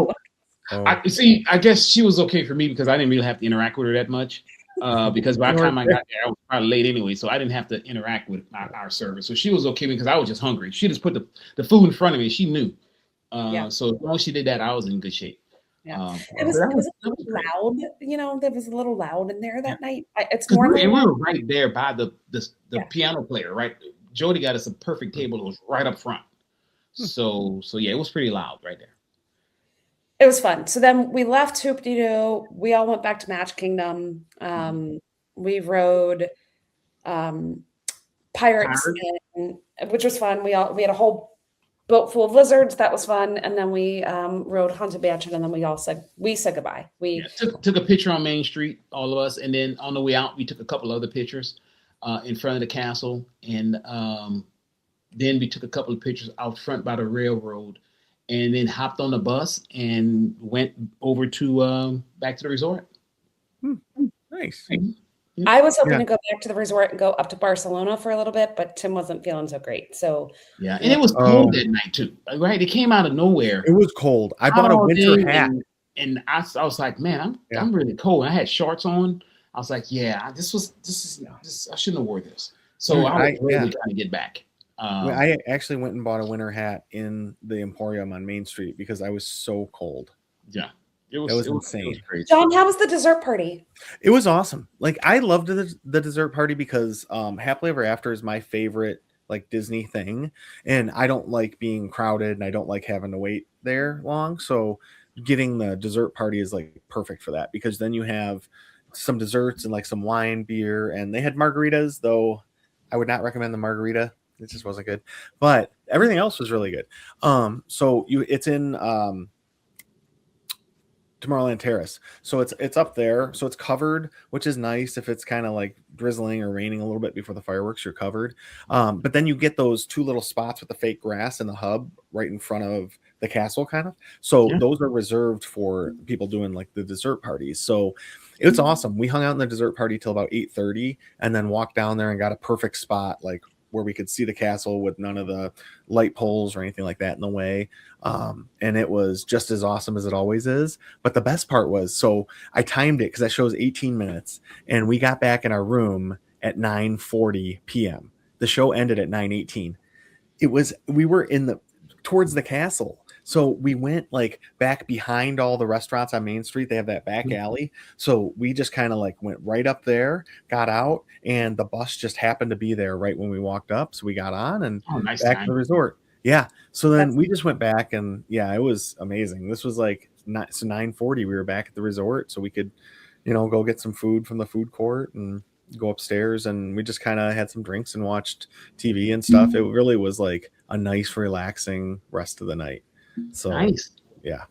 Speaker 1: I guess she was okay for me because I didn't really have to interact with her that much. Because by the time I got there, I was probably late anyway, so I didn't have to interact with our server. So she was okay because I was just hungry. She just put the food in front of me. She knew. So as long as she did that, I was in good shape.
Speaker 2: Yeah, it was a little loud. There was a little loud in there that night. It's
Speaker 1: more.
Speaker 2: And
Speaker 1: we were right there by the piano player. Right, Jody got us a perfect table that was right up front. So yeah, it was pretty loud right there.
Speaker 2: It was fun. So then we left Hoop-de-Doo. We all went back to Magic Kingdom. We rode Pirates, which was fun. We had a whole boat full of lizards. That was fun. And then we rode Haunted Mansion, and then we said goodbye. We
Speaker 1: took a picture on Main Street, all of us, and then on the way out, we took a couple other pictures in front of the castle, and then we took a couple of pictures out front by the railroad. And then hopped on the bus and went over to back to the resort.
Speaker 3: Nice.
Speaker 2: I was hoping to go back to the resort and go up to Barcelona for a little bit, but Tim wasn't feeling so great. So
Speaker 1: and it was cold that night too. Right, it came out of nowhere.
Speaker 3: It was cold. I bought a winter hat,
Speaker 1: and I was like, man, I'm really cold. I had shorts on. I was like, this is I shouldn't have wore this. So I was really trying to get back.
Speaker 3: I actually went and bought a winter hat in the Emporium on Main Street because I was so cold.
Speaker 1: Yeah, it was insane. It was
Speaker 2: John, how was the dessert party?
Speaker 3: It was awesome. Like, I loved the dessert party because Happily Ever After is my favorite like Disney thing, and I don't like being crowded and I don't like having to wait there long. So getting the dessert party is like perfect for that because then you have some desserts and like some wine, beer, and they had margaritas, though I would not recommend the margarita. It just wasn't good, but everything else was really good. So it's in Tomorrowland Terrace, so it's up there, so it's covered, which is nice. If it's kind of like drizzling or raining a little bit before the fireworks, you're covered. But then you get those two little spots with the fake grass in the hub right in front of the castle, kind of. So those are reserved for people doing like the dessert parties. So it was awesome. We hung out in the dessert party till about 8:30, and then walked down there and got a perfect spot, like where we could see the castle with none of the light poles or anything like that in the way. And it was just as awesome as it always is. But the best part was, so I timed it because that shows 18 minutes and we got back in our room at 9:40 p.m. The show ended at 9:18. We were towards the castle. So we went like back behind all the restaurants on Main Street. They have that back alley. So we just kind of like went right up there, got out, and the bus just happened to be there right when we walked up. So we got on and
Speaker 1: Oh, nice
Speaker 3: back to
Speaker 1: time.
Speaker 3: the resort. Yeah. So then
Speaker 2: That's
Speaker 3: we just went back and yeah, it was amazing. This was like so 9:40. We were back at the resort, so we could, go get some food from the food court and go upstairs, and we just kind of had some drinks and watched TV and stuff. It really was like a nice, relaxing rest of the night. So
Speaker 1: Nice.
Speaker 3: yeah.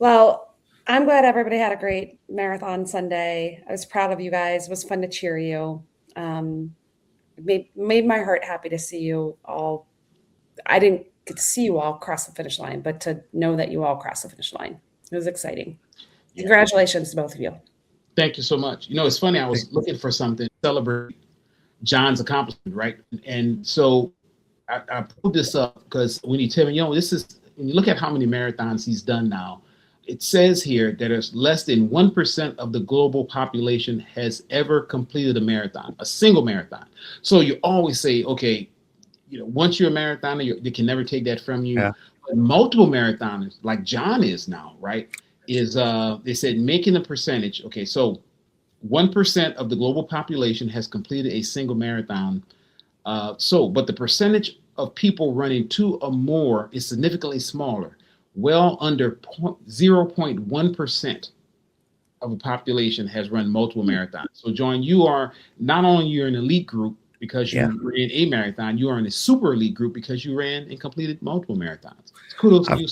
Speaker 2: Well, I'm glad everybody had a great marathon Sunday. I was proud of you guys. It was fun to cheer you. Made my heart happy to see you all. I didn't get to see you all cross the finish line, but to know that you all crossed the finish line, it was exciting.
Speaker 1: Yeah.
Speaker 2: Congratulations to both of you.
Speaker 1: Thank you so much. It's funny. I was looking for something to celebrate John's accomplishment, right? And so I pulled this up because when you tell me, this is, when you look at how many marathons he's done now, it says here that there's less than 1% of the global population has ever completed a marathon, a single marathon. So you always say, okay, once you're a marathoner, they can never take that from you.
Speaker 3: Yeah.
Speaker 1: But multiple marathoners, like John is now, right, is they said making a percentage. Okay, so 1% of the global population has completed a single marathon. But the percentage of people running 2 or more is significantly smaller, well under 0.1% of the population has run multiple marathons. So, John, you are not only you're an elite group because you ran a marathon, you are in a super elite group because you ran and completed multiple marathons. Kudos to you.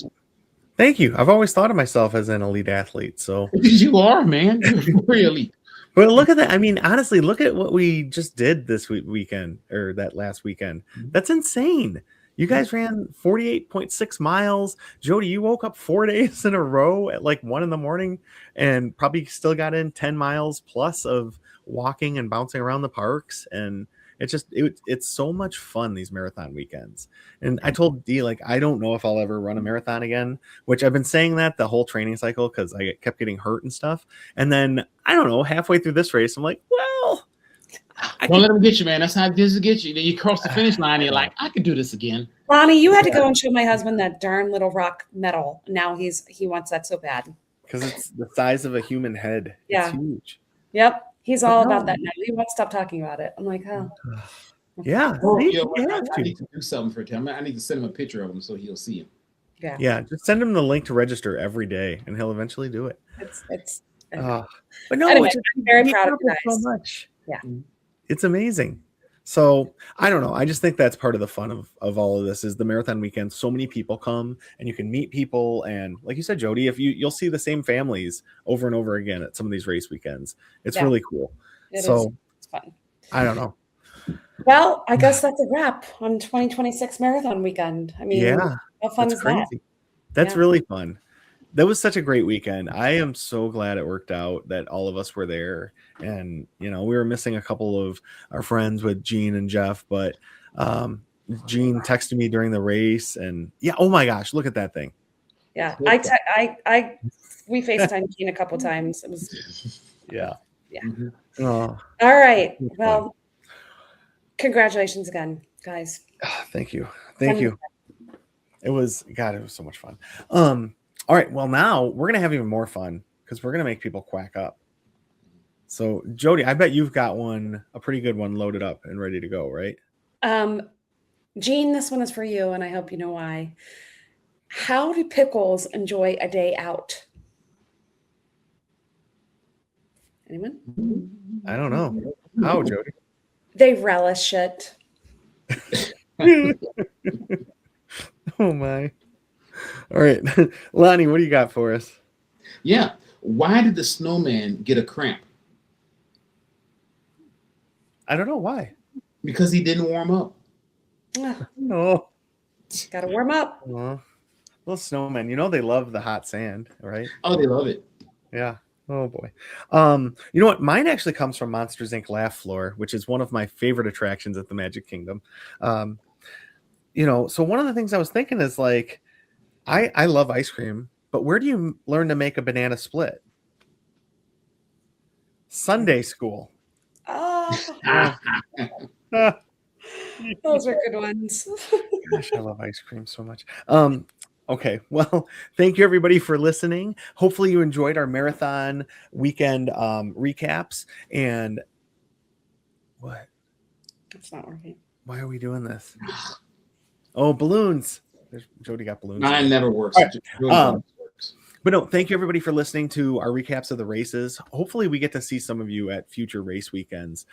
Speaker 3: Thank you. I've always thought of myself as an elite athlete. So
Speaker 1: you are, man. You're very elite.
Speaker 3: But look at that. I mean, honestly, look at what we just did this weekend or that last weekend. That's insane. You guys ran 48.6 miles. Jody, you woke up 4 days in a row at like 1 a.m. and probably still got in 10 miles plus of walking and bouncing around the parks. And it's so much fun, these marathon weekends. And I told Dee, like, I don't know if I'll ever run a marathon again, which I've been saying that the whole training cycle because I kept getting hurt and stuff. And then, I don't know, halfway through this race, I'm like, well,
Speaker 1: don't let them get you, man. That's how it is to get you. Then you cross the finish line and you're like, I could do this again.
Speaker 2: Lonnie, you had to go and show my husband that darn little rock medal. Now he wants that so bad.
Speaker 3: Because it's the size of a human head.
Speaker 2: Yeah.
Speaker 3: It's huge.
Speaker 2: Yep. He's all about that now. He won't stop talking about it. I'm like, oh.
Speaker 3: Yeah.
Speaker 1: I need to do something for him. I need to send him a picture of him so he'll see him.
Speaker 2: Yeah.
Speaker 3: Yeah. Just send him the link to register every day and he'll eventually do it. But no,
Speaker 2: anyway, I'm very proud of you guys.
Speaker 3: So much.
Speaker 2: Yeah.
Speaker 3: It's amazing. So I don't know. I just think that's part of the fun of all of this is the marathon weekend. So many people come and you can meet people. And like you said, Jody, if you'll see the same families over and over again at some of these race weekends. It's really cool.
Speaker 2: It's fun.
Speaker 3: I don't know.
Speaker 2: Well, I guess that's a wrap on 2026 marathon weekend. I mean, how fun is that?
Speaker 3: That's really fun. That was such a great weekend. I am so glad it worked out that all of us were there. And, we were missing a couple of our friends with Gene and Jeff, but Gene texted me during the race and oh my gosh, look at that thing.
Speaker 2: Yeah. We FaceTimed Gene a couple times. It was.
Speaker 3: Yeah.
Speaker 2: Mm-hmm.
Speaker 3: Oh,
Speaker 2: all right. Well, congratulations again, guys.
Speaker 3: Thank you. It was so much fun. All right. Well, now we're going to have even more fun because we're going to make people quack up. So, Jody, I bet you've got a pretty good one loaded up and ready to go, right?
Speaker 2: Gene, this one is for you, and I hope you know why. How do pickles enjoy a day out? Anyone?
Speaker 3: I don't know. How, Jody?
Speaker 2: They relish it.
Speaker 3: Oh, my. All right. Lonnie, what do you got for us?
Speaker 1: Yeah. Why did the snowman get a cramp?
Speaker 3: I don't know why.
Speaker 1: Because he didn't warm up.
Speaker 3: No.
Speaker 2: Got to warm up.
Speaker 3: Little snowmen. They love the hot sand, right?
Speaker 1: Oh, they love it.
Speaker 3: Yeah. Oh, boy. You know what? Mine actually comes from Monsters, Inc. Laugh Floor, which is one of my favorite attractions at the Magic Kingdom. So one of the things I was thinking is like, I love ice cream, but where do you learn to make a banana split? Sunday school.
Speaker 2: Oh, those are good ones.
Speaker 3: Gosh, I love ice cream so much. Okay. Well, thank you everybody for listening. Hopefully you enjoyed our marathon weekend recaps. And what?
Speaker 2: It's not working.
Speaker 3: Why are we doing this? Oh, balloons. Jody got balloons.
Speaker 1: Mine never works.
Speaker 3: All right.
Speaker 1: Really always works.
Speaker 3: But no, thank you everybody for listening to our recaps of the races. Hopefully we get to see some of you at future race weekends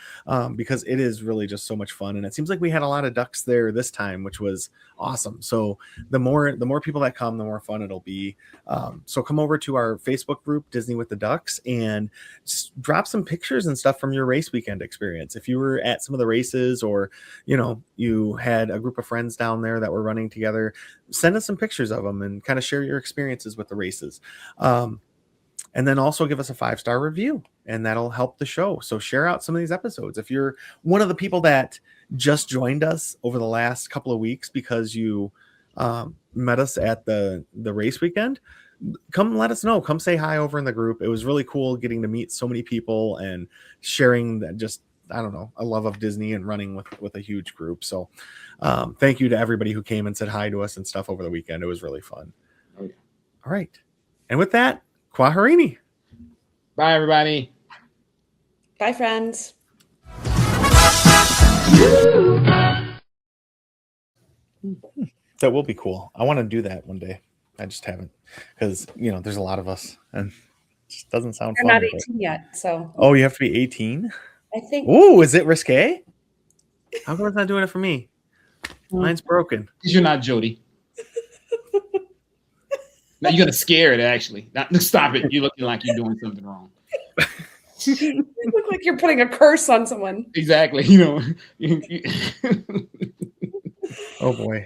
Speaker 3: because it is really just so much fun. And it seems like we had a lot of ducks there this time, which was awesome. So the more people that come, the more fun it'll be. So come over to our Facebook group, Disney with the Ducks, and drop some pictures and stuff from your race weekend experience. If you were at some of the races or, you had a group of friends down there that were running together, send us some pictures of them and kind of share your experiences with the races. And then also give us a 5-star review, and that'll help the show. So share out some of these episodes. If you're one of the people that just joined us over the last couple of weeks because you met us at the race weekend, come let us know. Come say hi over in the group. It was really cool getting to meet so many people and sharing that just, I don't know, a love of Disney and running with a huge group. So thank you to everybody who came and said hi to us and stuff over the weekend. It was really fun.
Speaker 1: Oh, yeah.
Speaker 3: All right. And with that, Kwaherini.
Speaker 1: Bye, everybody.
Speaker 2: Bye, friends.
Speaker 3: That will be cool. I want to do that one day. I just haven't because, there's a lot of us and it just doesn't sound
Speaker 2: You're
Speaker 3: fun.
Speaker 2: not 18 yet, so
Speaker 3: Oh, you have to be 18?
Speaker 2: I think.
Speaker 3: Oh, is it risque? How come it's not doing it for me? Mine's broken.
Speaker 1: Because you're not Jody. Now you're gonna scare it. Actually, stop it. You're looking like you're doing something wrong.
Speaker 2: You look like you're putting a curse on someone.
Speaker 1: Exactly.
Speaker 3: Oh boy.